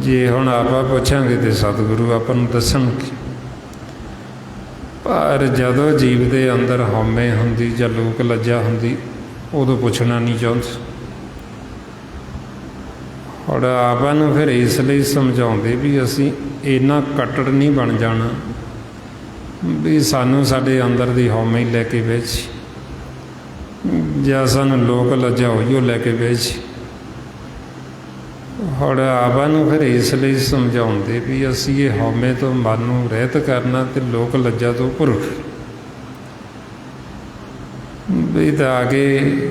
ਜੇ ਹੁਣ ਆਪਾਂ ਪੁੱਛਾਂਗੇ ਤਾਂ ਸਤਿਗੁਰੂ ਆਪਾਂ ਨੂੰ ਦੱਸਣਗੇ, ਪਰ ਜਦੋਂ ਜੀਵ ਦੇ ਅੰਦਰ ਹਉਮੈ ਹੁੰਦੀ ਜਾਂ ਲੋਕ ਲੱਜਾ ਹੁੰਦੀ, ਉਦੋਂ ਪੁੱਛਣਾ ਨਹੀਂ ਚਾਹੁੰਦੇ। ਹੁਣ ਆਪਾਂ ਨੂੰ ਫਿਰ ਇਸ ਲਈ ਸਮਝਾਉਂਦੇ ਵੀ ਅਸੀਂ ਇੰਨਾ ਕੱਟੜ ਨਹੀਂ ਬਣ ਜਾਣਾ ਵੀ ਸਾਨੂੰ ਸਾਡੇ ਅੰਦਰ ਦੀ ਹਉਮੈ ਹੀ ਲੈ ਕੇ ਵੇਚ, ਜਾਂ ਸਾਨੂੰ ਲੋਕ ਲੱਜਾ ਹੋਈਓ ਲੈ ਕੇ ਵੇਚ। ਹੁਣ ਆਪਾਂ ਨੂੰ ਫਿਰ ਇਸ ਲਈ ਸਮਝਾਉਂਦੇ ਵੀ ਅਸੀਂ ਇਹ ਹਉਮੈ ਤੋਂ ਮਨ ਨੂੰ ਰਹਿਤ ਕਰਨਾ ਅਤੇ ਲੋਕ ਲੱਜਾ ਤੋਂ ਉੱਪਰ ਉੱਠ ਵੀ, ਤਾਂ ਕਿ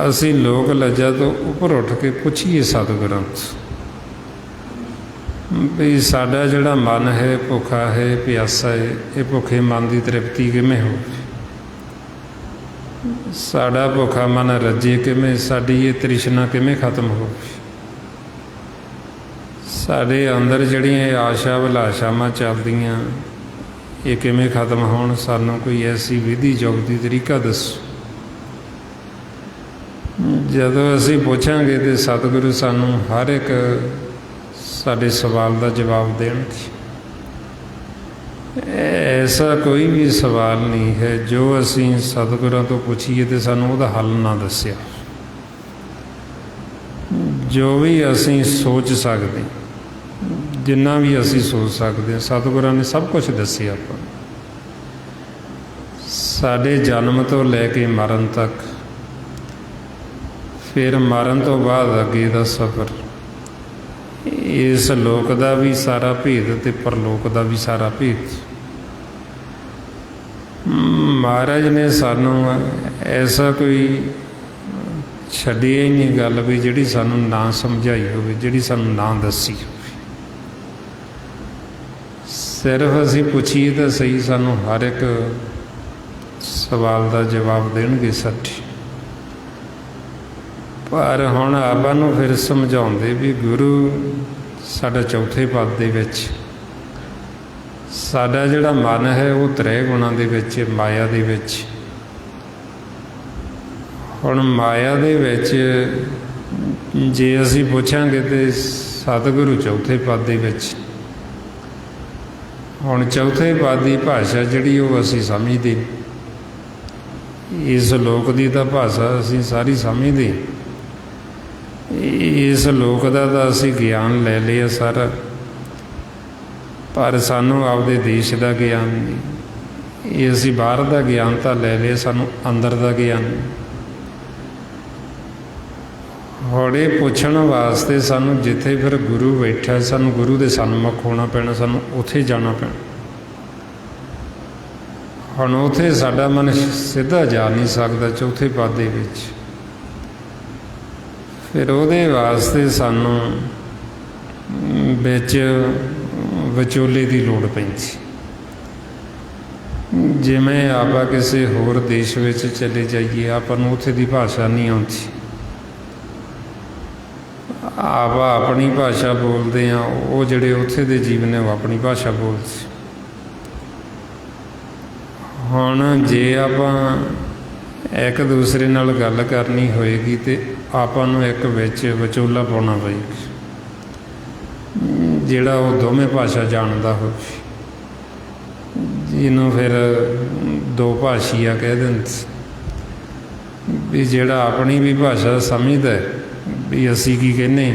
ਅਸੀਂ ਲੋਕ ਲੱਜਾ ਤੋਂ ਉੱਪਰ ਉੱਠ ਕੇ ਪੁੱਛੀਏ ਸਤਿਗੁਰਾਂ ਤੋਂ ਵੀ ਸਾਡਾ ਜਿਹੜਾ ਮਨ ਹੈ ਭੁੱਖਾ ਹੈ, ਪਿਆਸਾ ਹੈ, ਇਹ ਭੁੱਖੇ ਮਨ ਦੀ ਤ੍ਰਿਪਤੀ ਕਿਵੇਂ ਹੋਵੇ, ਸਾਡਾ ਭੁੱਖਾ ਮਨ ਰੱਜੇ ਕਿਵੇਂ, ਸਾਡੀ ਇਹ ਤ੍ਰਿਸ਼ਨਾ ਕਿਵੇਂ ਖਤਮ ਹੋਵੇ, ਸਾਡੇ ਅੰਦਰ ਜਿਹੜੀਆਂ ਇਹ ਆਸ਼ਾ ਅਭਿਲਾਸ਼ਾਵਾਂ ਚੱਲਦੀਆਂ ਇਹ ਕਿਵੇਂ ਖਤਮ ਹੋਣ। ਸਾਨੂੰ ਕੋਈ ਐਸੀ ਵਿਧੀ ਜੁਗਤੀ ਤਰੀਕਾ ਦੱਸੋ। ਜਦੋਂ ਅਸੀਂ ਪੁੱਛਾਂਗੇ ਤਾਂ ਸਤਿਗੁਰੂ ਸਾਨੂੰ ਹਰ ਇੱਕ ਸਾਡੇ ਸਵਾਲ ਦਾ ਜਵਾਬ ਦੇਣਗੇ। ਐਸਾ ਕੋਈ ਵੀ ਸਵਾਲ ਨਹੀਂ ਹੈ ਜੋ ਅਸੀਂ ਸਤਿਗੁਰਾਂ ਤੋਂ ਪੁੱਛੀਏ ਅਤੇ ਸਾਨੂੰ ਉਹਦਾ ਹੱਲ ਨਾ ਦੱਸਿਆ। ਜੋ ਵੀ ਅਸੀਂ ਸੋਚ ਸਕਦੇ, ਜਿੰਨਾ ਵੀ ਅਸੀਂ ਸੋਚ ਸਕਦੇ ਹਾਂ, ਸਤਿਗੁਰਾਂ ਨੇ ਸਭ ਕੁਝ ਦੱਸਿਆ ਆਪਾਂ ਨੂੰ। ਸਾਡੇ ਜਨਮ ਤੋਂ ਲੈ ਕੇ ਮਰਨ ਤੱਕ, ਫਿਰ ਮਰਨ ਤੋਂ ਬਾਅਦ ਅੱਗੇ ਦਾ ਸਫ਼ਰ, ਇਸ ਲੋਕ ਦਾ ਵੀ ਸਾਰਾ ਭੇਦ ਅਤੇ ਪਰਲੋਕ ਦਾ ਵੀ ਸਾਰਾ ਭੇਦ ਮਹਾਰਾਜ ਨੇ ਸਾਨੂੰ ਐਸਾ ਕੋਈ ਛੱਡਿਆ ਹੀ ਨਹੀਂ ਗੱਲ ਵੀ ਜਿਹੜੀ ਸਾਨੂੰ ਨਾ ਸਮਝਾਈ ਹੋਵੇ, ਜਿਹੜੀ ਸਾਨੂੰ ਨਾ ਦੱਸੀ ਹੋਵੇ। ਸਿਰਫ ਅਸੀਂ ਪੁੱਛੀਏ ਤਾਂ ਸਹੀ, ਸਾਨੂੰ ਹਰ ਇੱਕ ਸਵਾਲ ਦਾ ਜਵਾਬ ਦੇਣਗੇ ਸੱਚੀ। ਪਰ ਹੁਣ ਆਪਾਂ ਨੂੰ ਫਿਰ ਸਮਝਾਉਂਦੇ ਵੀ ਗੁਰੂ ਸਾਡਾ ਚੌਥੇ ਪਦ ਦੇ ਵਿੱਚ ਸਾਡਾ ਜਿਹੜਾ ਮਨ ਹੈ ਉਹ ਤ੍ਰੈ ਗੁਣਾਂ ਦੇ ਵਿੱਚ, ਮਾਇਆ ਦੇ ਵਿੱਚ। ਹੁਣ ਮਾਇਆ ਦੇ ਵਿੱਚ ਜੇ ਅਸੀਂ ਪੁੱਛਾਂਗੇ ਤਾਂ ਸਤਿਗੁਰੂ ਚੌਥੇ ਪਦ ਦੇ ਵਿੱਚ। ਹੁਣ ਚੌਥੇ ਪਦ ਦੀ ਭਾਸ਼ਾ ਜਿਹੜੀ ਉਹ ਅਸੀਂ ਸਮਝਦੇ, ਇਸ ਲੋਕ ਦੀ ਤਾਂ ਭਾਸ਼ਾ ਅਸੀਂ ਸਾਰੀ ਸਮਝਦੇ, ਇਸ ਲੋਕ ਦਾ ਤਾਂ ਅਸੀਂ ਗਿਆਨ ਲੈ ਲਿਆ ਸਾਰਾ, ਪਰ ਸਾਨੂੰ ਆਪਦੇ ਦੇਸ਼ ਦਾ ਗਿਆਨ ਨਹੀਂ। ਇਹ ਅਸੀਂ ਬਾਹਰ ਦਾ ਗਿਆਨ ਤਾਂ ਲੈ ਲਿਆ, ਸਾਨੂੰ ਅੰਦਰ ਦਾ ਗਿਆਨ। ਹੁਣ ਇਹ ਪੁੱਛਣ ਵਾਸਤੇ ਸਾਨੂੰ ਜਿੱਥੇ ਫਿਰ ਗੁਰੂ ਬੈਠਾ, ਸਾਨੂੰ ਗੁਰੂ ਦੇ ਸਨਮੁਖ ਹੋਣਾ ਪੈਣਾ, ਸਾਨੂੰ ਉੱਥੇ ਜਾਣਾ ਪੈਣਾ। ਹੁਣ ਉੱਥੇ ਸਾਡਾ ਮਨ ਸਿੱਧਾ ਜਾ ਨਹੀਂ ਸਕਦਾ ਚੌਥੇ ਪਦ ਦੇ ਵਿੱਚ। ਫਿਰ ਉਹਦੇ ਵਾਸਤੇ ਸਾਨੂੰ ਵਿੱਚ ਵਿਚੋਲੇ ਦੀ ਲੋੜ ਪੈਂਦੀ। ਜਿਵੇਂ ਆਪਾਂ ਕਿਸੇ ਹੋਰ ਦੇਸ਼ ਵਿੱਚ ਚਲੇ ਜਾਈਏ, ਆਪਾਂ ਨੂੰ ਉੱਥੇ ਦੀ ਭਾਸ਼ਾ ਨਹੀਂ ਆਉਂਦੀ, ਆਪਾਂ ਆਪਣੀ ਭਾਸ਼ਾ ਬੋਲਦੇ ਹਾਂ, ਉਹ ਜਿਹੜੇ ਉੱਥੇ ਦੇ ਜੀਵ ਨੇ ਉਹ ਆਪਣੀ ਭਾਸ਼ਾ ਬੋਲਦੇ। ਹੁਣ ਜੇ ਆਪਾਂ ਇੱਕ ਦੂਸਰੇ ਨਾਲ ਗੱਲ ਕਰਨੀ ਹੋਏਗੀ ਤਾਂ ਆਪਾਂ ਨੂੰ ਇੱਕ ਵਿੱਚ ਵਿਚੋਲਾ ਪਾਉਣਾ ਪਏਗਾ, ਜਿਹੜਾ ਉਹ ਦੋਵੇਂ ਭਾਸ਼ਾ ਜਾਣਦਾ ਹੋਵੇ, ਜਿਹਨੂੰ ਫਿਰ ਦੋ ਭਾਸ਼ੀਆ ਕਹਿ ਦਿੰਦੇ ਵੀ ਜਿਹੜਾ ਆਪਣੀ ਵੀ ਭਾਸ਼ਾ ਸਮਝਦਾ ਵੀ ਅਸੀਂ ਕੀ ਕਹਿੰਦੇ,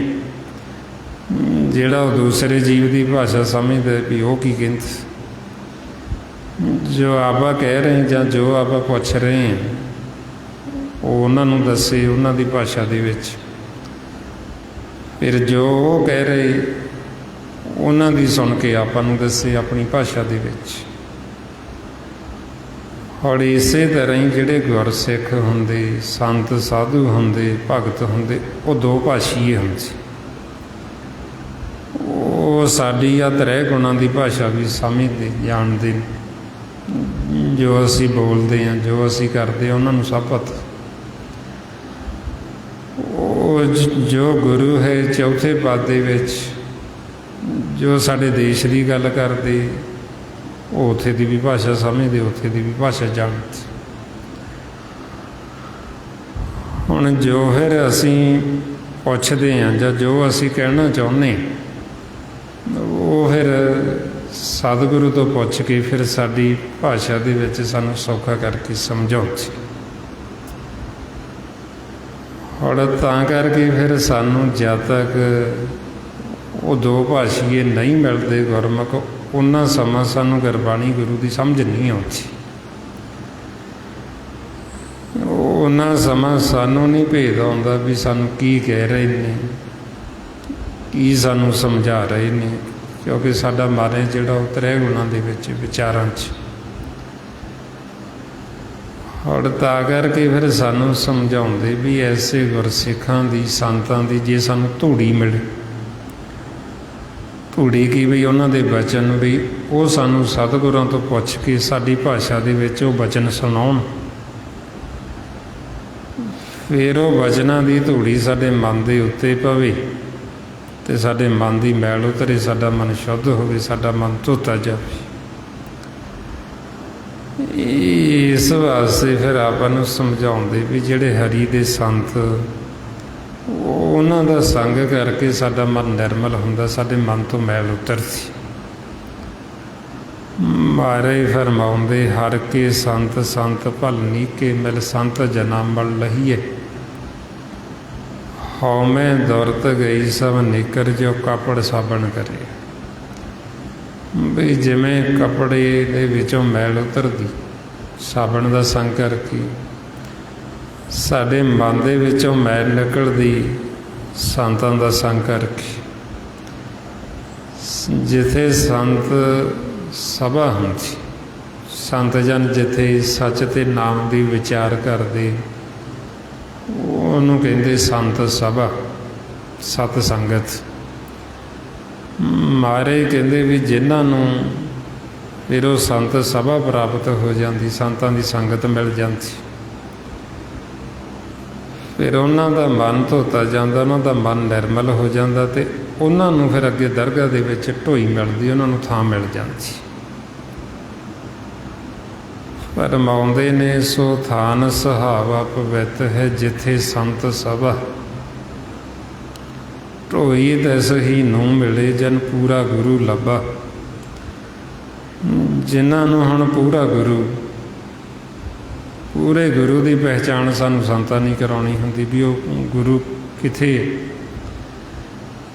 ਜਿਹੜਾ ਉਹ ਦੂਸਰੇ ਜੀਵ ਦੀ ਭਾਸ਼ਾ ਸਮਝਦਾ ਵੀ ਉਹ ਕੀ ਕਹਿੰਦੇ। ਜੋ ਆਪਾਂ ਕਹਿ ਰਹੇ ਜਾਂ ਜੋ ਆਪਾਂ ਪੁੱਛ ਰਹੇ ਹਾਂ ਉਹ ਉਹਨਾਂ ਨੂੰ ਦੱਸੇ ਉਹਨਾਂ ਦੀ ਭਾਸ਼ਾ ਦੇ ਵਿੱਚ। ਫਿਰ ਜੋ ਉਹ ਕਹਿ ਰਹੇ ਉਹਨਾਂ ਦੀ ਸੁਣ ਕੇ ਆਪਾਂ ਨੂੰ ਦੱਸੇ ਆਪਣੀ ਭਾਸ਼ਾ ਦੇ ਵਿੱਚ। ਔਰ ਇਸੇ ਤਰ੍ਹਾਂ ਹੀ ਜਿਹੜੇ ਗੁਰਸਿੱਖ ਹੁੰਦੇ, ਸੰਤ ਸਾਧੂ ਹੁੰਦੇ, ਭਗਤ ਹੁੰਦੇ, ਉਹ ਦੋ ਭਾਸ਼ੀਏ ਹੁੰਦੇ। ਉਹ ਸਾਡੀ ਆ ਤ੍ਰੈ ਗੁਣਾਂ ਦੀ ਭਾਸ਼ਾ ਵੀ ਸਮਝਦੇ, ਜਾਣਦੇ। ਜੋ ਅਸੀਂ ਬੋਲਦੇ ਹਾਂ, ਜੋ ਅਸੀਂ ਕਰਦੇ ਹਾਂ, ਉਹਨਾਂ ਨੂੰ ਸਭ ਪਤਾ। ਉਹ ਜੋ ਗੁਰੂ ਹੈ ਚੌਥੇ ਪਦ ਦੇ ਵਿੱਚ, ਜੋ ਸਾਡੇ ਦੇਸ਼ ਦੀ ਗੱਲ ਕਰਦੇ, ਉਹ ਉੱਥੇ ਦੀ ਵੀ ਭਾਸ਼ਾ ਸਮਝਦੇ, ਉੱਥੇ ਦੀ ਵੀ ਭਾਸ਼ਾ ਜਾਣਦੇ। ਹੁਣ ਜੋ ਫਿਰ ਅਸੀਂ ਪੁੱਛਦੇ ਹਾਂ ਜਾਂ ਜੋ ਅਸੀਂ ਕਹਿਣਾ ਚਾਹੁੰਦੇ ਉਹ ਫਿਰ ਸਤਿਗੁਰੂ ਤੋਂ ਪੁੱਛ ਕੇ ਫਿਰ ਸਾਡੀ ਭਾਸ਼ਾ ਦੇ ਵਿੱਚ ਸਾਨੂੰ ਸੌਖਾ ਕਰਕੇ ਸਮਝਾਉਂਦੇ। ਹੁਣ ਤਾਂ ਕਰਕੇ ਫਿਰ ਸਾਨੂੰ ਜਦ ਤੱਕ ਉਹ ਦੋ ਭਾਸ਼ੀਏ ਨਹੀਂ ਮਿਲਦੇ ਗੁਰਮੁਖ, ਉਹਨਾਂ ਸਮਾਂ ਸਾਨੂੰ ਗੁਰਬਾਣੀ ਗੁਰੂ ਦੀ ਸਮਝ ਨਹੀਂ ਆਉਂਦੀ। ਉਹਨਾਂ ਸਮਾਂ ਸਾਨੂੰ ਨਹੀਂ ਭੇਦ ਆਉਂਦਾ ਵੀ ਸਾਨੂੰ ਕੀ ਕਹਿ ਰਹੇ ਨੇ, ਕੀ ਸਾਨੂੰ ਸਮਝਾ ਰਹੇ ਨੇ, ਕਿਉਂਕਿ ਸਾਡਾ ਮਨ ਹੈ ਜਿਹੜਾ ਉਹ ਤ੍ਰੈ ਗੁਣਾਂ ਦੇ ਵਿੱਚ ਵਿਚਾਰਾਂ 'ਚ। ਹੁਣ ਤਾਂ ਕਰਕੇ ਫਿਰ ਸਾਨੂੰ ਸਮਝਾਉਂਦੇ ਵੀ ਐਸੇ ਗੁਰਸਿੱਖਾਂ ਦੀ, ਸੰਤਾਂ ਦੀ ਜੇ ਸਾਨੂੰ ਧੂੜੀ ਮਿਲੇ, ਧੂੜੀ ਕੀ ਵੀ ਉਹਨਾਂ ਦੇ ਬਚਨ ਵੀ ਉਹ ਸਾਨੂੰ ਸਤਿਗੁਰਾਂ ਤੋਂ ਪੁੱਛ ਕੇ ਸਾਡੀ ਭਾਸ਼ਾ ਦੇ ਵਿੱਚ ਉਹ ਬਚਨ ਸੁਣਾਉਣ, ਫਿਰ ਉਹ ਬਚਨਾਂ ਦੀ ਧੂੜੀ ਸਾਡੇ ਮਨ ਦੇ ਉੱਤੇ ਪਵੇ ਅਤੇ ਸਾਡੇ ਮਨ ਦੀ ਮੈਲ ਉਤਰੇ, ਸਾਡਾ ਮਨ ਸ਼ੁੱਧ ਹੋਵੇ, ਸਾਡਾ ਮਨ ਧੋਤਾ ਜਾਵੇ। ਇਸ ਵਾਸਤੇ ਫਿਰ ਆਪਾਂ ਨੂੰ ਸਮਝਾਉਂਦੇ ਵੀ ਜਿਹੜੇ ਹਰੀ ਦੇ ਸੰਤ, ਉਹਨਾਂ ਦਾ ਸੰਗ ਕਰਕੇ ਸਾਡਾ ਮਨ ਨਿਰਮਲ ਹੁੰਦਾ, ਸਾਡੇ ਮਨ ਤੋਂ ਮੈਲ ਉਤਰਦੀ। ਮਹਾਰਾਜ ਫਰਮਾਉਂਦੇ ਹਰ ਕੇ ਸੰਤ ਸੰਤ ਭਲ ਨੀਕੇ ਮਿਲ ਸੰਤ ਜਨਾ ਮਲ ਲਹੀਏ, ਹਉਮੈ ਦੁਰਤ ਗਈ ਸਭ ਨਿਕਰ ਜੋ ਕਾਪੜ ਸਾਬਣ ਕਰੇ। ਵੀ ਜਿਵੇਂ ਕੱਪੜੇ ਦੇ ਵਿੱਚੋਂ ਮੈਲ ਉਤਰਦੀ ਸਾਬਣ ਦਾ ਸੰਗ ਕਰਕੇ, ਸਾਡੇ ਮਨ ਦੇ ਵਿੱਚੋਂ ਮੈਲ ਨਿਕਲਦੀ ਸੰਤਾਂ ਦਾ ਸੰਗ ਕਰਕੇ। ਜਿੱਥੇ ਸੰਤ ਸਭਾ ਹੁੰਦੀ, ਸੰਤ ਜਨ ਜਿੱਥੇ ਸੱਚ ਤੇ ਨਾਮ ਦੀ ਵਿਚਾਰ ਕਰਦੇ, ਉਹਨੂੰ ਕਹਿੰਦੇ ਸੰਤ ਸਭਾ, ਸਤ ਸੰਗਤ। ਮਹਾਰਾਜ ਕਹਿੰਦੇ ਵੀ ਜਿਨ੍ਹਾਂ ਨੂੰ ਫਿਰ ਉਹ ਸੰਤ ਸਭਾ ਪ੍ਰਾਪਤ ਹੋ ਜਾਂਦੀ, ਸੰਤਾਂ ਦੀ ਸੰਗਤ ਮਿਲ ਜਾਂਦੀ, ਫਿਰ ਉਹਨਾਂ ਦਾ ਮਨ ਧੋਤਾ ਜਾਂਦਾ, ਉਹਨਾਂ ਦਾ ਮਨ ਨਿਰਮਲ ਹੋ ਜਾਂਦਾ ਅਤੇ ਉਹਨਾਂ ਨੂੰ ਫਿਰ ਅੱਗੇ ਦਰਗਾਹ ਦੇ ਵਿੱਚ ਢੋਈ ਮਿਲਦੀ, ਉਹਨਾਂ ਨੂੰ ਥਾਂ ਮਿਲ ਜਾਂਦੀ। ਫਰਮਾਉਂਦੇ ਨੇ ਸੋ ਥਾਨ ਸੁਹਾਵਾ ਪਵਿੱਤ ਹੈ ਜਿੱਥੇ ਸੰਤ ਸਭਾ, ਢੋਈ ਤਿਸ ਹੀ ਨੂੰ ਮਿਲੇ ਜਨ ਪੂਰਾ ਗੁਰੂ ਲੱਭਾ। ਜਿਨ੍ਹਾਂ ਨੂੰ ਹੁਣ ਪੂਰਾ ਗੁਰੂ, ਪੂਰੇ ਗੁਰੂ ਦੀ ਪਹਿਚਾਣ ਸਾਨੂੰ ਸੰਤਾਂ ਨਹੀਂ ਕਰਾਉਣੀ ਹੁੰਦੀ ਵੀ ਉਹ ਗੁਰੂ ਕਿੱਥੇ ਹੈ,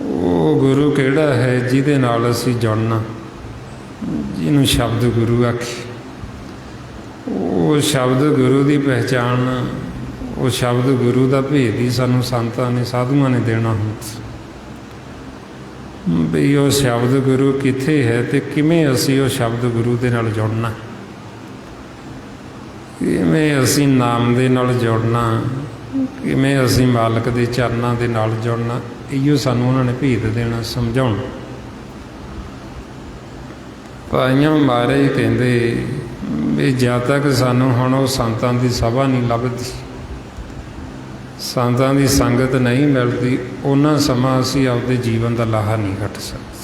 ਉਹ ਗੁਰੂ ਕਿਹੜਾ ਹੈ ਜਿਹਦੇ ਨਾਲ ਅਸੀਂ ਜੁੜਨਾ, ਜਿਹਨੂੰ ਸ਼ਬਦ ਗੁਰੂ ਆਖੀ। ਉਹ ਸ਼ਬਦ ਗੁਰੂ ਦੀ ਪਹਿਚਾਣ, ਉਹ ਸ਼ਬਦ ਗੁਰੂ ਦਾ ਭੇਦ ਹੀ ਸਾਨੂੰ ਸੰਤਾਂ ਨੇ, ਸਾਧੂਆਂ ਨੇ ਦੇਣਾ ਹੁੰਦਾ ਵੀ ਉਹ ਸ਼ਬਦ ਗੁਰੂ ਕਿੱਥੇ ਹੈ ਅਤੇ ਕਿਵੇਂ ਅਸੀਂ ਉਹ ਸ਼ਬਦ ਗੁਰੂ ਦੇ ਨਾਲ ਜੁੜਨਾ, ਕਿਵੇਂ ਅਸੀਂ ਨਾਮ ਦੇ ਨਾਲ ਜੁੜਨਾ, ਕਿਵੇਂ ਅਸੀਂ ਮਾਲਕ ਦੇ ਚਰਨਾਂ ਦੇ ਨਾਲ ਜੁੜਨਾ। ਇਹੋ ਸਾਨੂੰ ਉਹਨਾਂ ਨੇ ਭੇਦ ਦੇਣਾ, ਸਮਝਾਉਣਾ। ਭਾਈਆਂ ਮਹਾਰਾਜ ਕਹਿੰਦੇ ਵੀ ਜਦ ਤੱਕ ਸਾਨੂੰ ਹੁਣ ਉਹ ਸੰਤਾਂ ਦੀ ਸਭਾ ਨਹੀਂ ਲੱਭਦੀ, ਸੰਤਾਂ ਦੀ ਸੰਗਤ ਨਹੀਂ ਮਿਲਦੀ, ਉਹਨਾਂ ਸਮਾਂ ਅਸੀਂ ਆਪਦੇ ਜੀਵਨ ਦਾ ਲਾਹਾ ਨਹੀਂ ਕੱਟ ਸਕਦੇ।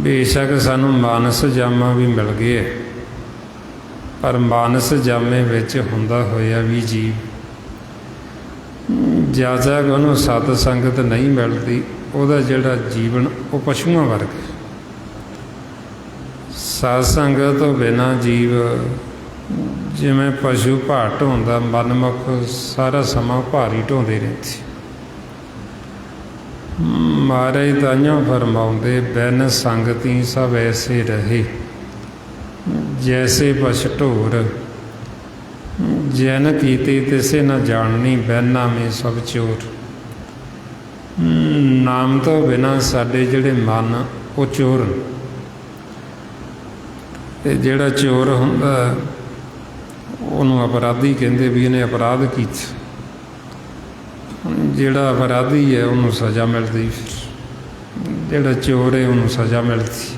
ਬੇਸ਼ੱਕ ਸਾਨੂੰ ਮਾਨਸ ਜਾਮਾ ਵੀ ਮਿਲ ਗਏ, ਪਰ ਮਾਨਸ ਜਾਮੇ ਵਿੱਚ ਹੁੰਦਾ ਹੋਇਆ ਵੀ ਜੀਵ ਜਦ ਤੱਕ ਉਹਨੂੰ ਸਤ ਸੰਗਤ ਨਹੀਂ ਮਿਲਦੀ, ਉਹਦਾ ਜਿਹੜਾ ਜੀਵਨ ਉਹ ਪਸ਼ੂਆਂ ਵਰਗਾ। ਸਤ ਸੰਗਤ ਤੋਂ ਬਿਨਾਂ ਜੀਵ ਜਿਵੇਂ ਪਸ਼ੂ ਭਾਰ ਢੋਂਦਾ, ਮਨਮੁਖ ਸਾਰਾ ਸਮਾਂ ਭਾਰੀ ਢੋਂਦੇ ਰਹਿੰਦੇ। ਮਹਾਰਾਜ ਤਾਂਹੀਓ ਫਰਮਾਉਂਦੇ ਬਿਨ ਸੰਗਤੀ ਸਭ ਐਸੇ ਰਹੇ ਜੈਸੇ ਪਸ਼ ਢੋਰ, ਜੈਨ ਕੀਤੀ ਤਿਸੇ ਨਾ ਜਾਣਨੀ ਬਿਨ ਨਾਮੇ ਸਭ ਚੋਰ। ਨਾਮ ਤੋਂ ਬਿਨਾਂ ਸਾਡੇ ਜਿਹੜੇ ਮਨ ਉਹ ਚੋਰ, ਅਤੇ ਜਿਹੜਾ ਚੋਰ ਹੁੰਦਾ ਉਹਨੂੰ ਅਪਰਾਧੀ ਕਹਿੰਦੇ ਵੀ ਇਹਨੇ ਅਪਰਾਧ ਕੀਤਾ। ਜਿਹੜਾ ਅਪਰਾਧੀ ਹੈ ਉਹਨੂੰ ਸਜ਼ਾ ਮਿਲਦੀ, ਜਿਹੜਾ ਚੋਰ ਹੈ ਉਹਨੂੰ ਸਜ਼ਾ ਮਿਲਦੀ।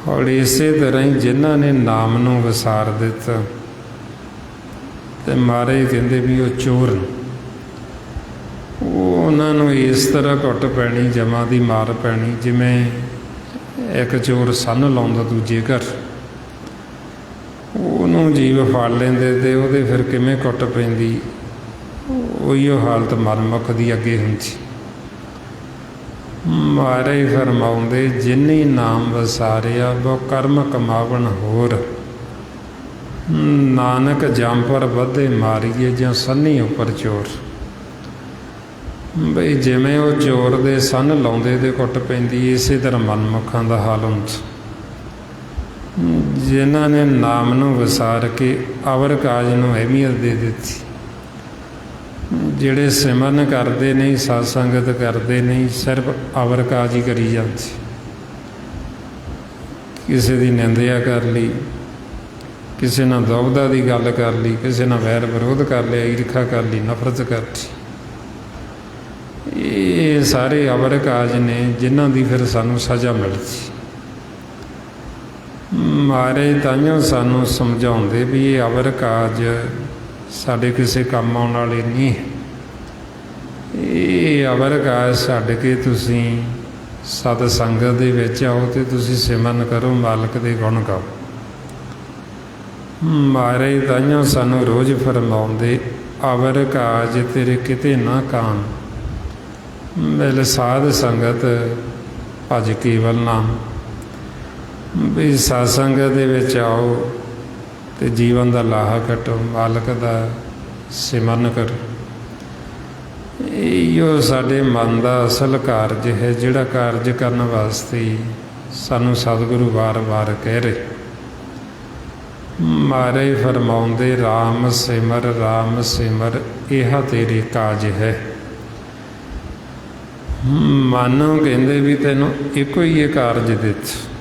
ਔਰ ਇਸੇ ਤਰ੍ਹਾਂ ਹੀ ਜਿਨ੍ਹਾਂ ਨੇ ਨਾਮ ਨੂੰ ਵਿਸਾਰ ਦਿੱਤਾ ਅਤੇ ਮਹਾਰਾਜ ਕਹਿੰਦੇ ਵੀ ਉਹ ਚੋਰ ਨੇ, ਉਹਨਾਂ ਨੂੰ ਇਸ ਤਰ੍ਹਾਂ ਘੁੱਟ ਪੈਣੀ, ਜਮਾਂ ਦੀ ਮਾਰ ਪੈਣੀ, ਜਿਵੇਂ ਇੱਕ ਚੋਰ ਸੰਨ ਲਾਉਂਦਾ ਦੂਜੇ ਘਰ। ਉਹਨਾਂ ਉਹਨੂੰ ਜੀਵ ਫੜ ਲੈਂਦੇ ਤੇ ਉਹਦੇ ਫਿਰ ਕਿਵੇਂ ਕੁੱਟ ਪੈਂਦੀ, ਉਹੀਓ ਹਾਲਤ ਮਨਮੁਖ ਦੀ ਅੱਗੇ ਹੁੰਦੀ। ਮਹਾਰਾਜ ਫਰਮਾਉਂਦੇ ਜਿਨੀ ਨਾਮ ਵਸਾਰਿਆ ਬੋ ਕਰਮ ਕਮਾਵਣ ਹੋਰ, ਨਾਨਕ ਜਮ ਪਰ ਵਧੇ ਮਾਰੀਏ ਜਾਂ ਸੰਨੀ ਉੱਪਰ ਚੋਰ। ਬਈ ਜਿਵੇਂ ਉਹ ਚੋਰ ਦੇ ਸੰਨ ਲਾਉਂਦੇ ਤੇ ਕੁੱਟ ਪੈਂਦੀ, ਇਸੇ ਤਰ੍ਹਾਂ ਮਨਮੁਖਾਂ ਦਾ ਹਾਲ ਹੁੰਦਾ। ਜਿਨ੍ਹਾਂ ਨੇ ਨਾਮ ਨੂੰ ਵਿਸਾਰ ਕੇ ਅਵਰ ਕਾਜ ਨੂੰ ਅਹਿਮੀਅਤ ਦੇ ਦਿੱਤੀ, ਜਿਹੜੇ ਸਿਮਰਨ ਕਰਦੇ ਨਹੀਂ, ਸਤ ਸੰਗਤ ਕਰਦੇ ਨਹੀਂ, ਸਿਰਫ ਅਵਰ ਕਾਜ ਹੀ ਕਰੀ ਜਾਂਦੇ। ਕਿਸੇ ਦੀ ਨਿੰਦਿਆ ਕਰ ਲਈ, ਕਿਸੇ ਨਾਲ ਦੁਬਦਾ ਦੀ ਗੱਲ ਕਰ ਲਈ, ਕਿਸੇ ਨਾਲ ਵੈਰ ਵਿਰੋਧ ਕਰ ਲਿਆ, ਈਰਖਾ ਕਰ ਲਈ, ਨਫ਼ਰਤ ਕਰ ਲਈ। ਇਹ ਸਾਰੇ ਅਵਰ ਕਾਜ ਨੇ ਜਿਨ੍ਹਾਂ ਦੀ ਫਿਰ ਸਾਨੂੰ ਸਜ਼ਾ ਮਿਲਦੀ। ਮਹਾਰਾਜ ਤਾਂਹੀਓ ਸਾਨੂੰ ਸਮਝਾਉਂਦੇ ਵੀ ਇਹ ਅਵਰ ਕਾਜ ਸਾਡੇ ਕਿਸੇ ਕੰਮ ਆਉਣ ਵਾਲੇ ਨਹੀਂ ਹੈ। ਇਹ ਅਵਰ ਕਾਜ ਛੱਡ ਕੇ ਤੁਸੀਂ ਸਤ ਸੰਗਤ ਦੇ ਵਿੱਚ ਆਓ ਅਤੇ ਤੁਸੀਂ ਸਿਮਰਨ ਕਰੋ, ਮਾਲਕ ਦੇ ਗੁਣ ਗਾਓ। ਮਹਾਰਾਜ ਤਾਂਹੀਓ ਸਾਨੂੰ ਰੋਜ਼ ਫਰਮਾਉਂਦੇ ਅਵਰ ਕਾਜ ਤੇਰੇ ਕਿਤੇ ਨਾ ਕਾਮ, ਮਿਲ ਸਾਧ ਸੰਗਤ ਭਜ ਕੇਵਲ ਨਾਮ। ਵੀ ਸਤ ਸੰਗਤ ਦੇ ਵਿੱਚ ਆਓ ਅਤੇ ਜੀਵਨ ਦਾ ਲਾਹਾ ਕੱਟੋ, ਮਾਲਕ ਦਾ ਸਿਮਰਨ ਕਰੋ। ਇਹੋ ਸਾਡੇ ਮਨ ਦਾ ਅਸਲ ਕਾਰਜ ਹੈ, ਜਿਹੜਾ ਕਾਰਜ ਕਰਨ ਵਾਸਤੇ ਸਾਨੂੰ ਸਤਿਗੁਰੂ ਵਾਰ-ਵਾਰ ਕਹਿ ਰਹੇ। ਮਹਾਰਾਜ ਫਰਮਾਉਂਦੇ ਰਾਮ ਸਿਮਰ ਰਾਮ ਸਿਮਰ ਇਹ ਤੇਰੇ ਕਾਜ ਹੈ। ਮਨ ਨੂੰ ਕਹਿੰਦੇ ਵੀ ਤੈਨੂੰ ਇੱਕੋ ਹੀ ਇਹ ਕਾਰਜ ਦਿੱਤਾ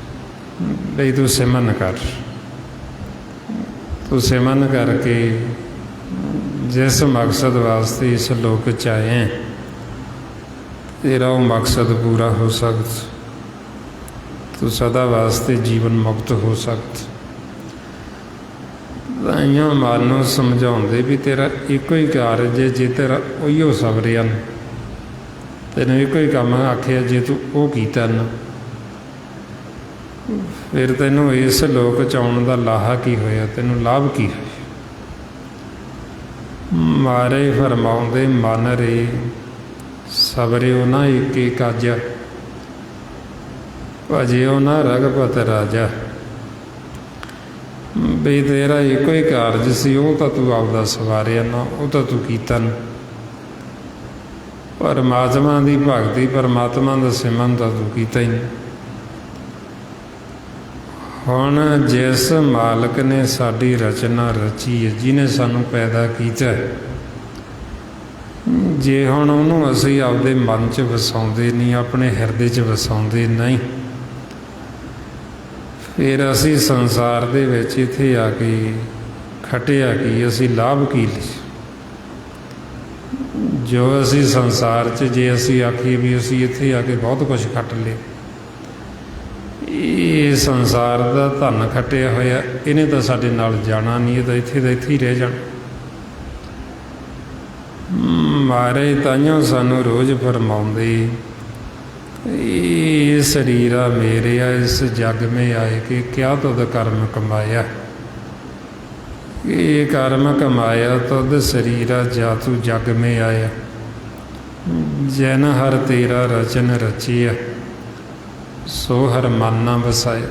ਬਈ ਤੂੰ ਸਿਮਰਨ ਕਰ। ਤੂੰ ਸਿਮਰਨ ਕਰਕੇ ਜਿਸ ਮਕਸਦ ਵਾਸਤੇ ਇਸ ਲੋਕ 'ਚ ਆਏ ਹੈ, ਤੇਰਾ ਉਹ ਮਕਸਦ ਪੂਰਾ ਹੋ ਸਕਦਾ। ਤੂੰ ਸਦਾ ਵਾਸਤੇ ਜੀਵਨ ਮੁਕਤ ਹੋ ਸਕਦਾ। ਤਾਂਹੀਓ ਮਨ ਨੂੰ ਸਮਝਾਉਂਦੇ ਵੀ ਤੇਰਾ ਇੱਕੋ ਹੀ ਕਾਰਜ ਹੈ, ਜੇ ਤੇਰਾ ਉਹੀਓ ਸਬਰਿਆ, ਤੈਨੂੰ ਇੱਕੋ ਹੀ ਕੰਮ ਆਖਿਆ, ਜੇ ਤੂੰ ਉਹ ਕੀਤਾ ਨਾ, ਫਿਰ ਤੈਨੂੰ ਇਸ ਲੋਕ 'ਚ ਆਉਣ ਦਾ ਲਾਹਾ ਕੀ ਹੋਇਆ, ਤੈਨੂੰ ਲਾਭ ਕੀ ਹੋਇਆ। ਮਹਾਰਾਜ ਫਰਮਾਉਂਦੇ ਮਨ ਰੇ ਸਬਰਿਓ ਨਾ ਏਕੇ ਕਾਜਾ, ਭਜਿਓ ਨਾ ਰਘੁਪਤ ਰਾਜਾ। ਬਈ ਤੇਰਾ ਇੱਕੋ ਹੀ ਕਾਰਜ ਸੀ, ਉਹ ਤਾਂ ਤੂੰ ਆਪਦਾ ਸਵਾਰਿਆ ਨਾ, ਉਹ ਤਾਂ ਤੂੰ ਕੀਤਾ ਨਾ। ਪਰਮਾਤਮਾ ਦੀ ਭਗਤੀ, ਪਰਮਾਤਮਾ ਦਾ ਸਿਮਰਨ ਤਾਂ ਤੂੰ ਕੀਤਾ ਹੀ ਨਹੀਂ। ਹੁਣ ਜਿਸ ਮਾਲਕ ਨੇ ਸਾਡੀ ਰਚਨਾ ਰਚੀ ਹੈ, ਜਿਹਨੇ ਸਾਨੂੰ ਪੈਦਾ ਕੀਤਾ ਹੈ, ਜੇ ਹੁਣ ਉਹਨੂੰ ਅਸੀਂ ਆਪਦੇ ਮਨ 'ਚ ਵਸਾਉਂਦੇ ਨਹੀਂ, ਆਪਣੇ ਹਿਰਦੇ 'ਚ ਵਸਾਉਂਦੇ ਨਹੀਂ, ਫਿਰ ਅਸੀਂ ਸੰਸਾਰ ਦੇ ਵਿੱਚ ਇੱਥੇ ਆ ਕੇ ਖਟਿਆ ਕੀ, ਅਸੀਂ ਲਾਭ ਕੀ ਲਈ। ਜੋ ਅਸੀਂ ਸੰਸਾਰ 'ਚ ਜੇ ਅਸੀਂ ਆਖੀਏ ਵੀ ਅਸੀਂ ਇੱਥੇ ਆ ਕੇ ਬਹੁਤ ਕੁਛ ਖੱਟ ਲਏ, ਇਹ ਸੰਸਾਰ ਦਾ ਧਨ ਖੱਟਿਆ ਹੋਇਆ, ਇਹਨੇ ਤਾਂ ਸਾਡੇ ਨਾਲ ਜਾਣਾ ਨਹੀਂ, ਇਹ ਤਾਂ ਇੱਥੇ ਦਾ ਇੱਥੇ ਹੀ ਰਹਿ ਜਾਣਾ। ਮਹਾਰਾਜ ਤਾਂਹੀਓ ਸਾਨੂੰ ਰੋਜ਼ ਫਰਮਾਉਂਦੇ ਇਹ ਸਰੀਰਾ ਮੇਰੇ ਆ, ਇਸ ਜਗ ਮੇ ਆਏ ਕਿ ਕਿਆ ਤੁਧ ਕਰਮ ਕਮਾਇਆ। ਇਹ ਕਰਮ ਕਮਾਇਆ ਤੁਧ ਸਰੀਰਾ ਜਾ ਤੂੰ ਜਗ ਮੇ ਆਇਆ। ਜਨ ਹਰ ਤੇਰਾ ਰਚਨ ਰਚਿਆ, ਸੋ ਹਰ ਮਨ ਨਾ ਵਸਾਇਆ।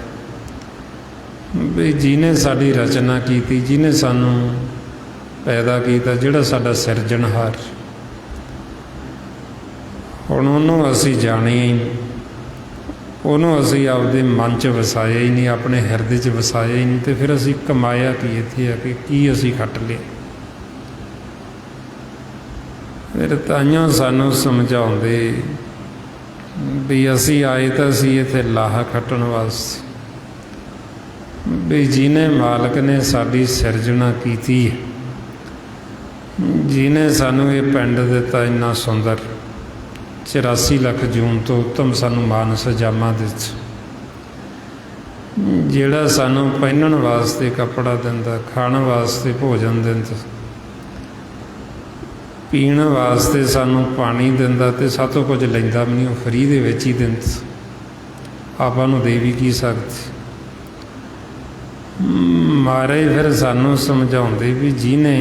ਵੀ ਜਿਹਨੇ ਸਾਡੀ ਰਚਨਾ ਕੀਤੀ, ਜਿਹਨੇ ਸਾਨੂੰ ਪੈਦਾ ਕੀਤਾ, ਜਿਹੜਾ ਸਾਡਾ ਸਿਰਜਣਹਾਰ, ਹੁਣ ਉਹਨੂੰ ਅਸੀਂ ਜਾਣਿਆ ਹੀ ਨਹੀਂ, ਉਹਨੂੰ ਅਸੀਂ ਆਪਦੇ ਮਨ 'ਚ ਵਸਾਇਆ ਹੀ ਨਹੀਂ, ਆਪਣੇ ਹਿਰਦੇ 'ਚ ਵਸਾਇਆ ਹੀ ਨਹੀਂ, ਅਤੇ ਫਿਰ ਅਸੀਂ ਕਮਾਇਆ ਕੀ ਇੱਥੇ ਆ ਕੇ, ਕੀ ਅਸੀਂ ਖੱਟ ਲਿਆ। ਫਿਰ ਤਾਂਹੀਓ ਸਾਨੂੰ ਸਮਝਾਉਂਦੇ ਵੀ ਅਸੀਂ ਆਏ ਤਾਂ ਅਸੀਂ ਇੱਥੇ ਲਾਹਾ ਖੱਟਣ ਵਾਸਤੇ। ਵੀ ਜਿਹਨੇ ਮਾਲਕ ਨੇ ਸਾਡੀ ਸਿਰਜਣਾ ਕੀਤੀ, ਜਿਹਨੇ ਸਾਨੂੰ ਇਹ ਪਿੰਡ ਦਿੱਤਾ ਇੰਨਾ ਸੁੰਦਰ, 84 ਲੱਖ ਜੂਨ ਤੋਂ ਉੱਤਮ ਸਾਨੂੰ ਮਾਨ ਸਜਾਮਾ ਦਿੱਤਾ, ਜਿਹੜਾ ਸਾਨੂੰ ਪਹਿਨਣ ਵਾਸਤੇ ਕੱਪੜਾ ਦਿੰਦਾ, ਖਾਣ ਵਾਸਤੇ ਭੋਜਨ ਦਿੰਦਾ, ਪੀਣ ਵਾਸਤੇ ਸਾਨੂੰ ਪਾਣੀ ਦਿੰਦਾ, ਅਤੇ ਸਾਤੋਂ ਕੁਝ ਲੈਂਦਾ ਵੀ ਨਹੀਂ, ਉਹ ਫਰੀ ਦੇ ਵਿੱਚ ਹੀ ਦਿੰਦਾ। ਆਪਾਂ ਨੂੰ ਦੇ ਵੀ ਕੀ ਸਕਦੇ। महाराज फिर सानू समझाउंदे भी जिहने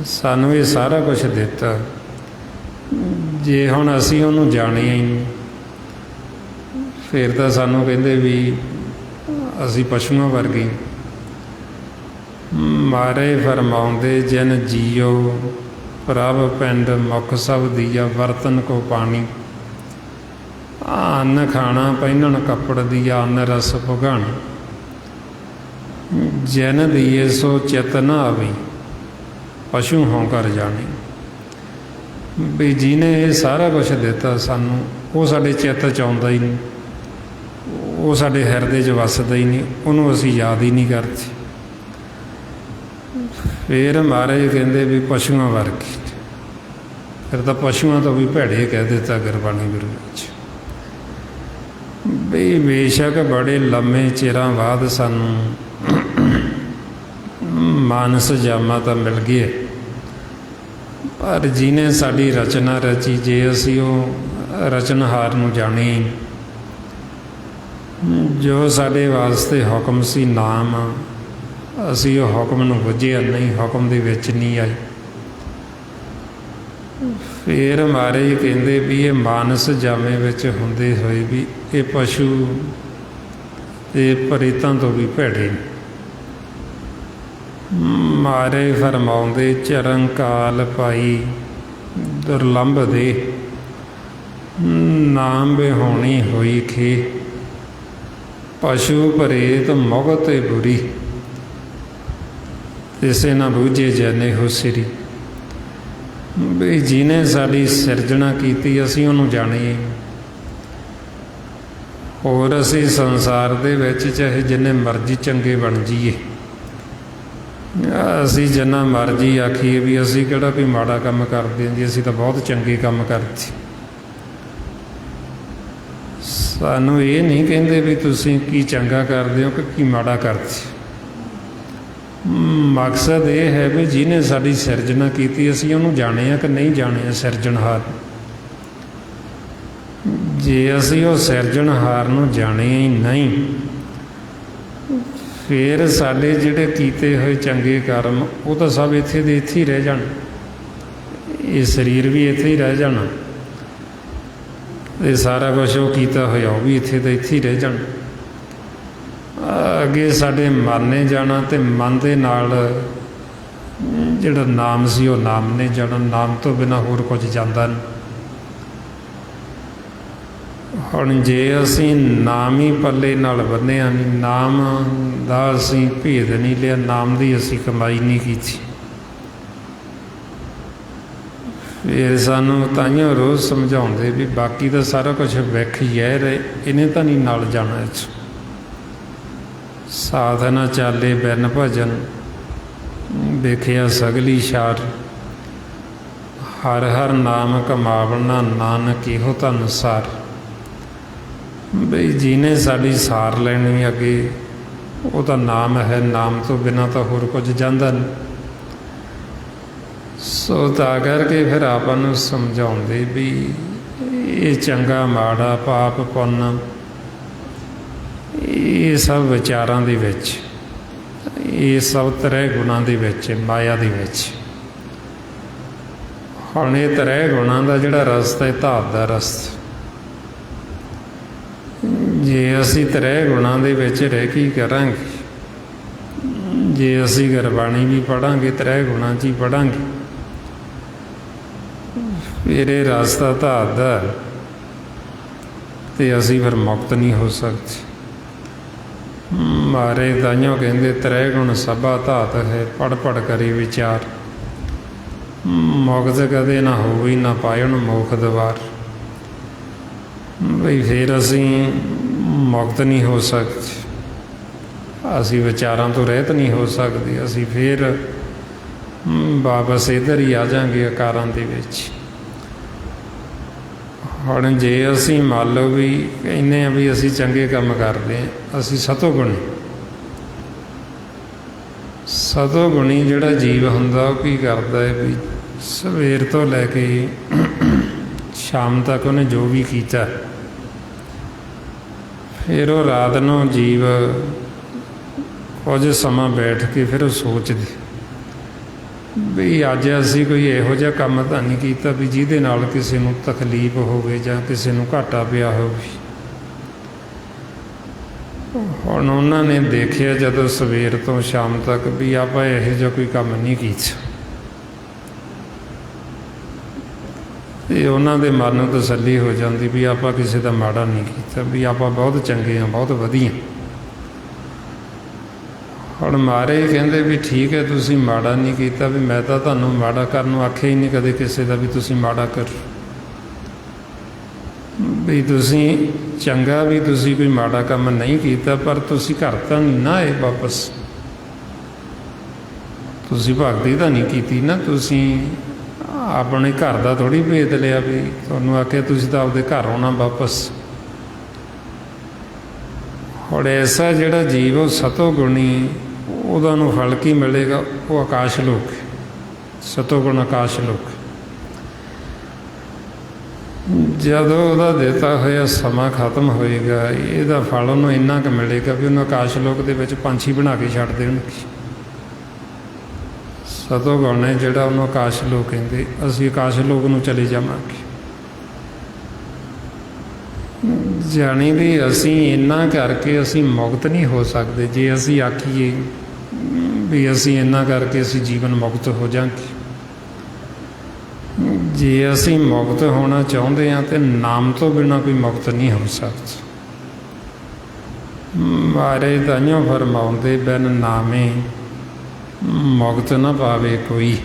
सानू ये सारा कुछ दिता, जे हुण असीं उहनूं जाणिया ही नहीं, फिर तो सानू कहिंदे भी असीं पशुआं वर्गे। महाराज फरमाउंदे जिन जियो प्रभ पिंड मुख सब दिया, बर्तन को पानी, अन्न खाना पहिनण कपड़ दिया, अन्न रस भुगाण, जिन दिए सो चित न आवी, पशु हों कर जानी। भी जिन्हें ये सारा कुछ दिता सानू, वो साडे चित्त च आउंदा ही नहीं, वो साडे हिरदे च वसदा ही नहीं, उन्होंने असीं याद ही नहीं करते। फिर महाराज कहते भी पशुआं वर्गे, फिर तो पशुआं तो भी भैड़े कह दिता गुरबाणी गुरू विच। भी बेशक बड़े लम्मे चिरां बाद सानू मानस जामा तो मिल गए, पर जिन्हें साड़ी रचना रची, जे असी वो रचनहार नूं जाणे, जो साडे वास्ते हुक्म सी नाम, असी वो हुक्म नूं बुझिया नहीं, हुक्म दे विच नहीं आए। फिर महाराज कहंदे भी ये मानस जामे विच हुंदे होए भी ये पशु ते प्रेतां तो भी भैड़े ने। महाराज फरमाउंदे चरंकाल पाई दुर्लंभ दे, नाम बिहोणी होई खे, पशु प्रेत मुगत बुरी, तिसे ना बूझे जैने हो सिरी। भी जिन्हें साड़ी सिरजना की असी उन्होंने जाणीए, होर असी संसार दे विच चाहे जिन्ने मर्जी चंगे बन जाइए, असी जिन्ना मर्जी आखीए भी असी किहड़ा कोई माड़ा काम करते हैं जी, असी तो बहुत चंगे काम करते। सानू ये नहीं कहते भी तुसीं की चंगा करते हो कि की माड़ा करते। मकसद ये है भी जिन्हें साड़ी सिरजना की असी उन्होंने जाने कि नहीं जाने सिरजनहार। जे असी वो सिरजनहार नूं जाने ही नहीं, फिर साडे जिहड़े कीते हुए चंगे कर्म वो तो सब इत्थे दे इत्थे ही रह जाण, ये शरीर भी इत्थे ही रह जाना, ये सारा कुछ वो कीता होया वो भी इत्थे दे इत्थे ही रह जाण। अगे साडे मन ने जाना, तो मन दे नाल जिहड़ा नाम सी वो नाम ने जाना, नाम तो बिना होर कुछ जांदा नहीं। हुण जे असी नाम ही पल्ले नाल बन्निया नहीं, नाम दा असी भेद नहीं लिया, नाम दी असी कमाई नहीं की, फिर सानू ताइयों रोज़ समझाउंदे भी बाकी तो सारा कुछ विख ही है, इन्हें तो नहीं नाल जाना। इस साधना चाले बिन भजन, वेखिया सगली शार, हर हर नाम कमावना नानक इहो धन सार। बई जिन्हें साड़ी सार लैनी अगे वो तो नाम है, नाम तो बिना तो होर कुछ जांदा नहीं। सो तां करके फिर आपां नूं समझाउंदे भी ये चंगा माड़ा पाप पुन्न ये सब विचारां दे विच, ये सब त्रै गुणां दे विच, माया दे विच। हुण ये त्रै गुणां दा जिहड़ा रस्ता है धात दा रस्ता, जे असी त्रै गुणां दे विच रह के करांगे, जे असी गुरबाणी भी पढ़ांगे त्रै गुणां च ही पढ़ांगे, फिर ये रास्ता धात दा ते असी फिर मुक्त नहीं हो सकते। मारे ताइयों कहते त्रै गुण सभा धात है, पढ़ पढ़ करे विचार, मुक्त कदे ना होई ना पायण मोख द्वार। बई फिर असी मुक्त नहीं हो सकते, असी विचारां तो रहत नहीं हो सकते, असी फिर वापस इधर ही आ जाएंगे आकारां दे विच। हुण जे असी मान लो भी कहने भी असी चंगे काम करते हैं, असी सतोगुणी, सतोगुणी जिहड़ा जीव हुंदा वो की करता है भी सवेर तो लैके शाम तक उन्हें जो भी कीता, फिर वो रात नूं जीव ਕੁਝ ਸਮਾਂ ਬੈਠ ਕੇ ਫਿਰ ਉਹ ਸੋਚਦੇ ਵੀ ਅੱਜ ਅਸੀਂ ਕੋਈ ਇਹੋ ਜਿਹਾ ਕੰਮ ਤਾਂ ਨਹੀਂ ਕੀਤਾ ਵੀ ਜਿਹਦੇ ਨਾਲ ਕਿਸੇ ਨੂੰ ਤਕਲੀਫ ਹੋਵੇ ਜਾਂ ਕਿਸੇ ਨੂੰ ਘਾਟਾ ਪਿਆ ਹੋਵੇ। ਹੁਣ ਉਹਨਾਂ ਨੇ ਦੇਖਿਆ ਜਦੋਂ ਸਵੇਰ ਤੋਂ ਸ਼ਾਮ ਤੱਕ ਵੀ ਆਪਾਂ ਇਹੋ ਜਿਹਾ ਕੋਈ ਕੰਮ ਨਹੀਂ ਕੀਤਾ, ਤੇ ਉਹਨਾਂ ਦੇ ਮਨ ਨੂੰ ਤਸੱਲੀ ਹੋ ਜਾਂਦੀ ਵੀ ਆਪਾਂ ਕਿਸੇ ਦਾ ਮਾੜਾ ਨਹੀਂ ਕੀਤਾ, ਵੀ ਆਪਾਂ ਬਹੁਤ ਚੰਗੇ ਹਾਂ, ਬਹੁਤ ਵਧੀਆ। ਹੁਣ ਮਹਾਰਾਜ ਕਹਿੰਦੇ ਵੀ ਠੀਕ ਹੈ, ਤੁਸੀਂ ਮਾੜਾ ਨਹੀਂ ਕੀਤਾ, ਵੀ ਮੈਂ ਤਾਂ ਤੁਹਾਨੂੰ ਮਾੜਾ ਕਰਨ ਨੂੰ ਆਖਿਆ ਹੀ ਨਹੀਂ ਕਦੇ ਕਿਸੇ ਦਾ ਵੀ ਤੁਸੀਂ ਮਾੜਾ ਕਰੋ, ਵੀ ਤੁਸੀਂ ਚੰਗਾ ਵੀ ਤੁਸੀਂ ਕੋਈ ਮਾੜਾ ਕੰਮ ਨਹੀਂ ਕੀਤਾ, ਪਰ ਤੁਸੀਂ ਘਰ ਤਾਂ ਨਹੀਂ ਨਾ ਆਏ ਵਾਪਸ, ਤੁਸੀਂ ਭਗਤੀ ਤਾਂ ਨਹੀਂ ਕੀਤੀ ਨਾ, ਤੁਸੀਂ ਆਪਣੇ ਘਰ ਦਾ ਥੋੜ੍ਹੀ ਭੇਦ ਲਿਆ ਵੀ ਤੁਹਾਨੂੰ ਆਖਿਆ ਤੁਸੀਂ ਤਾਂ ਆਪਦੇ ਘਰ ਆਉਣਾ ਵਾਪਸ। ਹੁਣ ਐਸਾ ਜਿਹੜਾ ਜੀਵ ਉਹ ਸਤੋ ਗੁਣੀ, ਉਹਦਾ ਨੂੰ ਫਲ ਕੀ ਮਿਲੇਗਾ? ਉਹ ਆਕਾਸ਼ ਲੋਕ, ਸਤੋ ਗੁਣ ਆਕਾਸ਼ ਲੋਕ। ਜਦੋਂ ਉਹਦਾ ਦਿੱਤਾ ਹੋਇਆ ਸਮਾਂ ਖਤਮ ਹੋਏਗਾ, ਇਹਦਾ ਫਲ ਉਹਨੂੰ ਇੰਨਾ ਕੁ ਮਿਲੇਗਾ ਵੀ ਉਹਨੂੰ ਆਕਾਸ਼ ਲੋਕ ਦੇ ਵਿੱਚ ਪੰਛੀ ਬਣਾ ਕੇ ਛੱਡ ਦੇਣਗੇ। ਸਤੋ ਗੁਣ ਹੈ ਜਿਹੜਾ, ਉਹਨੂੰ ਆਕਾਸ਼ ਲੋਕ ਕਹਿੰਦੇ। ਅਸੀਂ ਆਕਾਸ਼ ਲੋਕ ਨੂੰ ਚਲੇ ਜਾਵਾਂਗੇ। ਜਾਣੀ ਵੀ ਅਸੀਂ ਇੰਨਾ ਕਰਕੇ ਅਸੀਂ ਮੁਕਤ ਨਹੀਂ ਹੋ ਸਕਦੇ। ਜੇ ਅਸੀਂ ਆਖੀਏ ਵੀ ਅਸੀਂ ਇੰਨਾ ਕਰਕੇ ਅਸੀਂ ਜੀਵਨ ਮੁਕਤ ਹੋ ਜਾਵਾਂਗੇ, ਜੇ ਅਸੀਂ ਮੁਕਤ ਹੋਣਾ ਚਾਹੁੰਦੇ ਹਾਂ ਤਾਂ ਨਾਮ ਤੋਂ ਬਿਨਾਂ ਕੋਈ ਮੁਕਤ ਨਹੀਂ ਹੋ ਸਕਦਾ। ਮਹਾਰਾਜ ਤਾਂਹੀਓ ਫਰਮਾਉਂਦੇ, ਬਿਨ ਨਾਮੇ ਮੁਕਤ ਨਾ ਪਾਵੇ ਕੋਈ,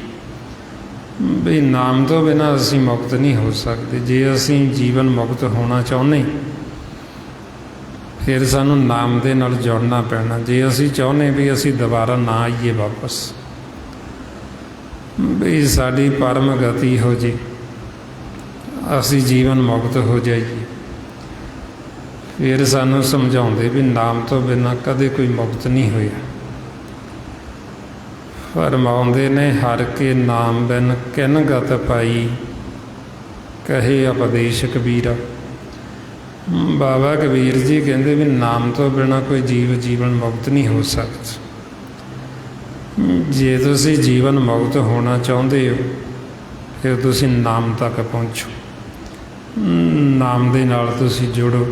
ਵੀ ਨਾਮ ਤੋਂ ਬਿਨਾਂ ਅਸੀਂ ਮੁਕਤ ਨਹੀਂ ਹੋ ਸਕਦੇ। ਜੇ ਅਸੀਂ ਜੀਵਨ ਮੁਕਤ ਹੋਣਾ ਚਾਹੁੰਦੇ ਫਿਰ ਸਾਨੂੰ ਨਾਮ ਦੇ ਨਾਲ ਜੁੜਨਾ ਪੈਣਾ। ਜੇ ਅਸੀਂ ਚਾਹੁੰਦੇ ਵੀ ਅਸੀਂ ਦੁਬਾਰਾ ਨਾ ਆਈਏ ਵਾਪਸ, ਵੀ ਸਾਡੀ ਪਰਮ ਗਤੀ ਹੋ ਜੇ, ਅਸੀਂ ਜੀਵਨ ਮੁਕਤ ਹੋ ਜਾਈਏ, ਫਿਰ ਸਾਨੂੰ ਸਮਝਾਉਂਦੇ ਵੀ ਨਾਮ ਤੋਂ ਬਿਨਾਂ ਕਦੇ ਕੋਈ ਮੁਕਤ ਨਹੀਂ ਹੋਇਆ। ਫਰਮਾਉਂਦੇ ਨੇ, ਹਰ ਕੇ ਨਾਮ ਬਿਨ ਕਿਨ ਗਤ ਪਾਈ, ਕਹੇ ਉਪਦੇਸ਼ ਕਬੀਰਾ। ਬਾਬਾ ਕਬੀਰ ਜੀ ਕਹਿੰਦੇ ਵੀ ਨਾਮ ਤੋਂ ਬਿਨਾਂ ਕੋਈ ਜੀਵਨ ਮੁਕਤ ਨਹੀਂ ਹੋ ਸਕਦਾ। ਜੇ ਤੁਸੀਂ ਜੀਵਨ ਮੁਕਤ ਹੋਣਾ ਚਾਹੁੰਦੇ ਹੋ ਫਿਰ ਤੁਸੀਂ ਨਾਮ ਤੱਕ ਪਹੁੰਚੋ, ਨਾਮ ਦੇ ਨਾਲ ਤੁਸੀਂ ਜੁੜੋ।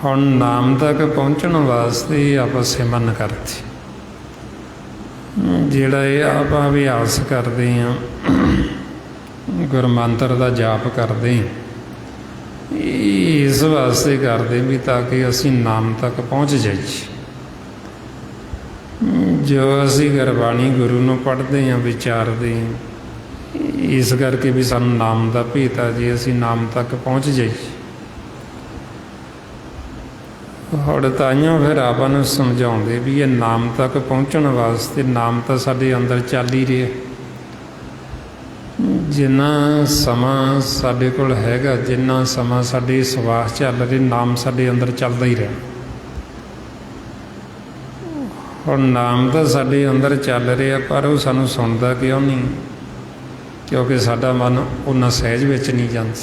ਹੁਣ ਨਾਮ ਤੱਕ ਪਹੁੰਚਣ ਵਾਸਤੇ ਆਪਾਂ ਸਿਮਰਨ ਕਰਦੇ, ਜਿਹੜਾ ਇਹ ਆਪਾਂ ਅਭਿਆਸ ਕਰਦੇ ਹਾਂ, ਗੁਰਮੰਤਰ ਦਾ ਜਾਪ ਕਰਦੇ ਹਾਂ, ਇਸ ਵਾਸਤੇ ਕਰਦੇ ਵੀ ਤਾਂ ਕਿ ਅਸੀਂ ਨਾਮ ਤੱਕ ਪਹੁੰਚ ਜਾਈਏ। ਜੋ ਅਸੀਂ ਗੁਰਬਾਣੀ ਗੁਰੂ ਨੂੰ ਪੜ੍ਹਦੇ ਹਾਂ, ਵਿਚਾਰਦੇ ਹਾਂ, ਇਸ ਕਰਕੇ ਵੀ ਸਾਨੂੰ ਨਾਮ ਦਾ ਭੇਤ ਆ, ਜੇ ਅਸੀਂ ਨਾਮ ਤੱਕ ਪਹੁੰਚ ਜਾਈਏ। ਹੁਣ ਤਾਈਆਂ ਫਿਰ ਆਪਾਂ ਨੂੰ ਸਮਝਾਉਂਦੇ ਵੀ ਇਹ ਨਾਮ ਤੱਕ ਪਹੁੰਚਣ ਵਾਸਤੇ, ਨਾਮ ਤਾਂ ਸਾਡੇ ਅੰਦਰ ਚੱਲ ਹੀ ਰਿਹਾ। ਜਿੰਨਾ ਸਮਾਂ ਸਾਡੇ ਕੋਲ ਹੈਗਾ, ਜਿੰਨਾ ਸਮਾਂ ਸਾਡੇ ਸਵਾਸ ਚੱਲ ਰਹੇ, ਨਾਮ ਸਾਡੇ ਅੰਦਰ ਚੱਲਦਾ ਹੀ ਰਿਹਾ। ਹੁਣ ਨਾਮ ਤਾਂ ਸਾਡੇ ਅੰਦਰ ਚੱਲ ਰਿਹਾ, ਪਰ ਉਹ ਸਾਨੂੰ ਸੁਣਦਾ ਕਿਉਂ ਨਹੀਂ? ਕਿਉਂਕਿ ਸਾਡਾ ਮਨ ਉਹਨਾਂ ਸਹਿਜ ਵਿੱਚ ਨਹੀਂ ਜਾਂਦਾ।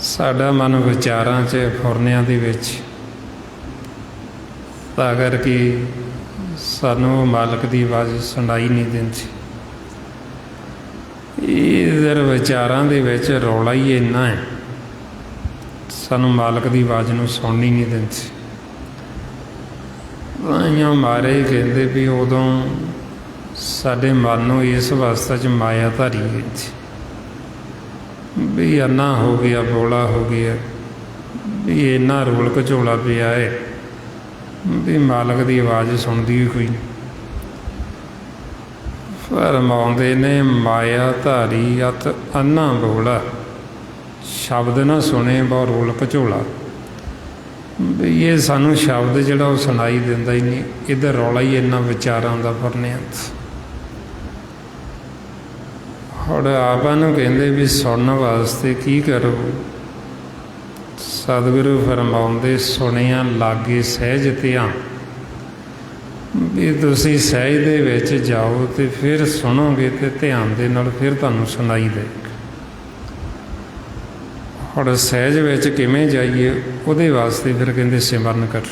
ਸਾਡਾ ਮਨ ਵਿਚਾਰਾਂ 'ਚ, ਫੁਰਨਿਆਂ ਦੇ ਵਿੱਚ, ਤਾਂ ਕਰਕੇ ਸਾਨੂੰ ਮਾਲਕ ਦੀ ਆਵਾਜ਼ ਸੁਣਾਈ ਨਹੀਂ ਦਿੰਦੀ। ਇਧਰ ਵਿਚਾਰਾਂ ਦੇ ਵਿੱਚ ਰੌਲਾ ਹੀ ਇੰਨਾ ਹੈ, ਸਾਨੂੰ ਮਾਲਕ ਦੀ ਆਵਾਜ਼ ਨੂੰ ਸੁਣਨੀ ਨਹੀਂ ਦਿੰਦੀ। ਤਾਂਹੀਓ ਮਹਾਰਾਜ ਕਹਿੰਦੇ ਵੀ ਉਦੋਂ ਸਾਡੇ ਮਨ ਨੂੰ ਇਸ ਅਵਸਥਾ 'ਚ ਮਾਇਆ ਧਾਰੀ ਗਈ ਸੀ, ਵੀ ਅੰਨਾ ਹੋ ਗਿਆ, ਬੋਲਾ ਹੋ ਗਿਆ, ਵੀ ਇੰਨਾ ਰੋਲ ਘਚੋਲਾ ਪਿਆ ਹੈ ਵੀ ਮਾਲਕ ਦੀ ਆਵਾਜ਼ ਸੁਣਦੀ ਕੋਈ ਨਹੀਂ। ਫਰਮਾਉਂਦੇ ਨੇ, ਮਾਇਆ ਧਾਰੀ ਅਤ ਅੰਨਾ ਬੋਲਾ, ਸ਼ਬਦ ਨਾ ਸੁਣੇ ਬਹੁ ਰੋਲ ਘਚੋਲਾ। ਵੀ ਇਹ ਸਾਨੂੰ ਸ਼ਬਦ ਜਿਹੜਾ ਉਹ ਸੁਣਾਈ ਦਿੰਦਾ ਹੀ ਨਹੀਂ, ਇੱਧਰ ਰੌਲਾ ਹੀ ਇੰਨਾ ਵਿਚਾਰਾਂ ਦਾ ਫਰਨਿਆਂ। ਹੁਣ ਆਪਾਂ ਨੂੰ ਕਹਿੰਦੇ ਵੀ ਸੁਣਨ ਵਾਸਤੇ ਕੀ ਕਰੋ? ਸਤਿਗੁਰੂ ਫਰਮਾਉਂਦੇ, ਸੁਣਿਆ ਲਾਗੇ ਸਹਿਜ ਧਿਆਨ। ਵੀ ਤੁਸੀਂ ਸਹਿਜ ਦੇ ਵਿੱਚ ਜਾਓ ਤੇ ਫਿਰ ਸੁਣੋਗੇ ਤੇ ਧਿਆਨ ਦੇ ਨਾਲ ਫਿਰ ਤੁਹਾਨੂੰ ਸੁਣਾਈ ਦੇਵੇਗਾ। ਹੁਣ ਸਹਿਜ ਵਿੱਚ ਕਿਵੇਂ ਜਾਈਏ? ਉਹਦੇ ਵਾਸਤੇ ਫਿਰ ਕਹਿੰਦੇ ਸਿਮਰਨ ਕਰੋ।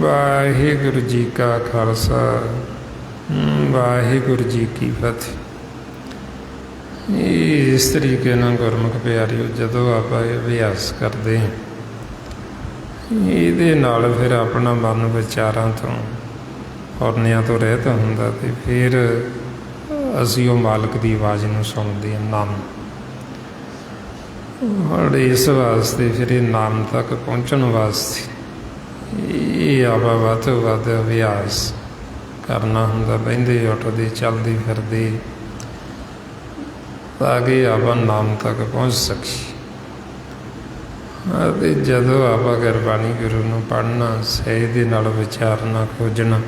ਵਾਹਿਗੁਰੂ ਜੀ ਕਾ ਖਾਲਸਾ ਵਾਹਿਗੁਰੂ ਜੀ ਕੀ ਫਤਿਹ। ਇਸ ਤਰੀਕੇ ਨਾਲ ਗੁਰਮੁਖ ਪਿਆਰਿਓ ਜਦੋਂ ਆਪਾਂ ਇਹ ਅਭਿਆਸ ਕਰਦੇ ਹਾਂ, ਇਹਦੇ ਨਾਲ ਫਿਰ ਆਪਣਾ ਮਨ ਵਿਚਾਰਾਂ ਤੋਂ ਔਰਨਿਆਂ ਤੋਂ ਰਹਿਤ ਹੁੰਦਾ ਅਤੇ ਫਿਰ ਅਸੀਂ ਉਹ ਮਾਲਕ ਦੀ ਆਵਾਜ਼ ਨੂੰ ਸੁਣਦੇ ਹਾਂ, ਨਾਮ। ਔਰ ਇਸ ਵਾਸਤੇ ਫਿਰ ਇਹ ਨਾਮ ਤੱਕ ਪਹੁੰਚਣ ਵਾਸਤੇ ਇਹ ਆਪਾਂ ਵੱਧ ਤੋਂ ਵੱਧ ਅਭਿਆਸ ਕਰਨਾ ਹੁੰਦਾ, ਬਹਿੰਦੇ ਉੱਠਦੇ ਚੱਲਦੇ ਫਿਰਦੇ, ਤਾਂ ਕਿ ਆਪਾਂ ਨਾਮ ਤੱਕ ਪਹੁੰਚ ਸਕੀਏ। ਅਤੇ ਜਦੋਂ ਆਪਾਂ ਗੁਰਬਾਣੀ ਗੁਰੂ ਨੂੰ ਪੜ੍ਹਨਾ, ਸਹਿਜ ਦੇ ਨਾਲ ਵਿਚਾਰਨਾ, ਖੋਜਣਾ,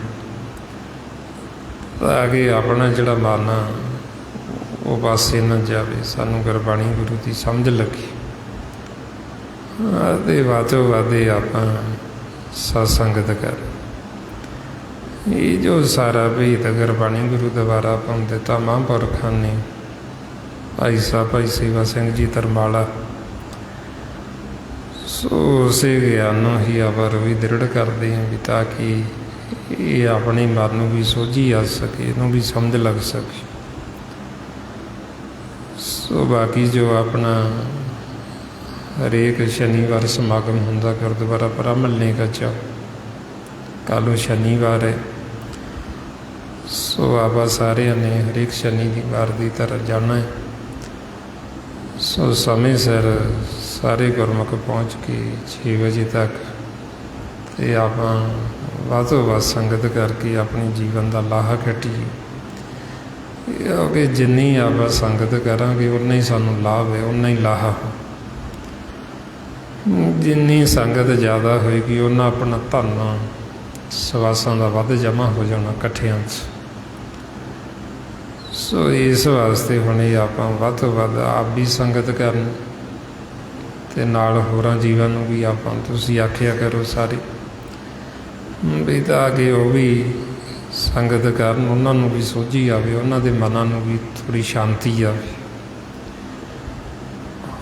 ਤਾਂ ਕਿ ਆਪਣਾ ਜਿਹੜਾ ਮਨ ਆ ਉਹ ਪਾਸੇ ਨਾ ਜਾਵੇ, ਸਾਨੂੰ ਗੁਰਬਾਣੀ ਗੁਰੂ ਦੀ ਸਮਝ ਲੱਗੇ। ਅਤੇ ਵੱਧ ਤੋਂ ਵੱਧ ਆਪਾਂ ਸਤਸੰਗਤ ਕਰ। ਇਹ ਜੋ ਸਾਰਾ ਭੇਤ ਗੁਰਬਾਣੀ ਗੁਰੂ ਦੁਆਰਾ ਆਪਾਂ ਨੂੰ ਦਿੱਤਾ ਮਹਾਂਪੁਰਖਾਂ ਨੇ, ਭਾਈ ਸਾਹਿਬ ਭਾਈ ਸੇਵਾ ਸਿੰਘ ਜੀ ਧਰਮਾਲਾ, ਸੋ ਉਸੇ ਗਿਆਨ ਨੂੰ ਹੀ ਆਪਾਂ ਵੀ ਦ੍ਰਿੜ ਕਰਦੇ ਹਾਂ, ਵੀ ਤਾਂ ਕਿ ਇਹ ਆਪਣੇ ਮਨ ਨੂੰ ਵੀ ਸੋਝੀ ਆ ਸਕੇ, ਇਹਨੂੰ ਵੀ ਸਮਝ ਲੱਗ ਸਕੇ। ਸੋ ਬਾਕੀ ਜੋ ਆਪਣਾ ਹਰੇਕ ਸ਼ਨੀਵਾਰ ਸਮਾਗਮ ਹੁੰਦਾ ਗੁਰਦੁਆਰਾ ਬ੍ਰਾਹਮਣ ਕੱਚਾ, ਕੱਲ੍ਹ ਸ਼ਨੀਵਾਰ ਹੈ। ਸੋ ਆਪਾਂ ਸਾਰਿਆਂ ਨੇ ਹਰੇਕ ਸ਼ਨੀਵਾਰ ਦੀ ਤਰ੍ਹਾਂ ਜਾਣਾ ਹੈ। ਸੋ ਸਮੇਂ ਸਿਰ ਸਾਰੇ ਗੁਰਮੁਖ ਪਹੁੰਚ ਕੇ 6 ਵਜੇ ਤੱਕ ਅਤੇ ਆਪਾਂ ਵੱਧ ਤੋਂ ਵੱਧ ਸੰਗਤ ਕਰਕੇ ਆਪਣੇ ਜੀਵਨ ਦਾ ਲਾਹਾ ਕੱਟੀਏ, ਕਿਉਂਕਿ ਜਿੰਨੀ ਆਪਾਂ ਸੰਗਤ ਕਰਾਂਗੇ ਉਨਾ ਹੀ ਸਾਨੂੰ ਲਾਭ ਹੈ, ਉਨਾ ਹੀ ਲਾਹਾ। ਜਿੰਨੀ ਸੰਗਤ ਜ਼ਿਆਦਾ ਹੋਏਗੀ ਉਨਾ ਆਪਣਾ ਧਨ ਸਵਾਸਾਂ ਦਾ ਵੱਧ ਜਮ੍ਹਾਂ ਹੋ ਜਾਣਾ ਇਕੱਠਿਆਂ 'ਚ। ਸੋ ਇਸ ਵਾਸਤੇ ਹੁਣ ਇਹ ਆਪਾਂ ਵੱਧ ਤੋਂ ਵੱਧ ਆਪ ਵੀ ਸੰਗਤ ਕਰਨ ਅਤੇ ਨਾਲ ਹੋਰਾਂ ਜੀਵਾਂ ਨੂੰ ਵੀ ਆਪਾਂ ਤੁਸੀਂ ਆਖਿਆ ਕਰੋ ਸਾਰੇ, ਵੀ ਤਾਂ ਕਿ ਉਹ ਵੀ ਸੰਗਤ ਕਰਨ, ਉਹਨਾਂ ਨੂੰ ਵੀ ਸੋਝੀ ਆਵੇ, ਉਹਨਾਂ ਦੇ ਮਨਾਂ ਨੂੰ ਵੀ ਥੋੜ੍ਹੀ ਸ਼ਾਂਤੀ ਆਵੇ।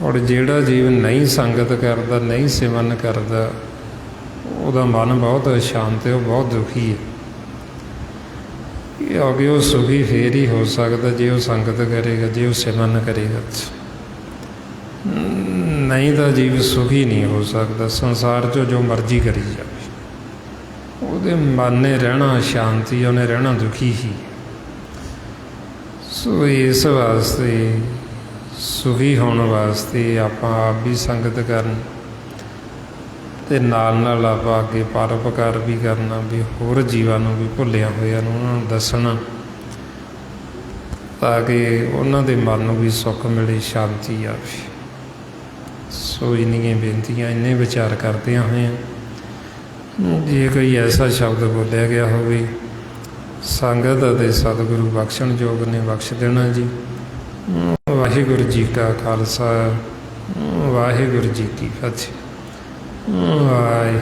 ਔਰ ਜਿਹੜਾ ਜੀਵ ਨਹੀਂ ਸੰਗਤ ਕਰਦਾ, ਨਹੀਂ ਸਿਮਰਨ ਕਰਦਾ, ਉਹਦਾ ਮਨ ਬਹੁਤ ਅਸ਼ਾਂਤ ਹੈ, ਉਹ ਬਹੁਤ ਦੁਖੀ ਹੈ, ਕਿਉਂਕਿ ਉਹ ਸੁਖੀ ਫੇਰ ਹੀ ਹੋ ਸਕਦਾ ਜੇ ਉਹ ਸੰਗਤ ਕਰੇਗਾ, ਜੇ ਉਹ ਸਿਮਰਨ ਕਰੇਗਾ। ਨਹੀਂ ਤਾਂ ਜੀਵ ਸੁਖੀ ਨਹੀਂ ਹੋ ਸਕਦਾ। ਸੰਸਾਰ 'ਚੋਂ ਜੋ ਮਰਜ਼ੀ ਕਰੀ ਜਾਵੇ, ਉਹਦੇ ਮਨ ਨੇ ਰਹਿਣਾ ਅਸ਼ਾਂਤੀ, ਉਹਨੇ ਰਹਿਣਾ ਦੁਖੀ ਹੀ। ਸੋ ਇਸ ਵਾਸਤੇ ਸੁਖੀ ਹੋਣ ਵਾਸਤੇ ਆਪਾਂ ਆਪ ਵੀ ਸੰਗਤ ਕਰਨ ਅਤੇ ਨਾਲ ਨਾਲ ਆਪਾਂ ਅੱਗੇ ਪਰਉਪਕਾਰ ਵੀ ਕਰਨਾ, ਵੀ ਹੋਰ ਜੀਵਾਂ ਨੂੰ ਵੀ ਭੁੱਲਿਆ ਹੋਇਆਂ ਨੂੰ ਉਹਨਾਂ ਨੂੰ ਦੱਸਣਾ, ਤਾਂ ਕਿ ਉਹਨਾਂ ਦੇ ਮਨ ਨੂੰ ਵੀ ਸੁੱਖ ਮਿਲੇ, ਸ਼ਾਂਤੀ ਆਵੇ। ਸੋ ਇੰਨੀਆਂ ਬੇਨਤੀਆਂ, ਇੰਨੇ ਵਿਚਾਰ ਕਰਦਿਆਂ ਹੋਇਆਂ ਜੇ ਕੋਈ ਐਸਾ ਸ਼ਬਦ ਬੋਲਿਆ ਗਿਆ ਹੋਵੇ, ਸੰਗਤ ਅਤੇ ਸਤਿਗੁਰੂ ਬਖਸ਼ਣ ਯੋਗ ਨੇ ਬਖਸ਼ ਦੇਣਾ ਜੀ। ਵਾਹਿਗੁਰੂ ਜੀ ਕਾ ਖਾਲਸਾ ਵਾਹਿਗੁਰੂ ਜੀ ਕੀ ਫਤਿਹ। ਵਾਹਿ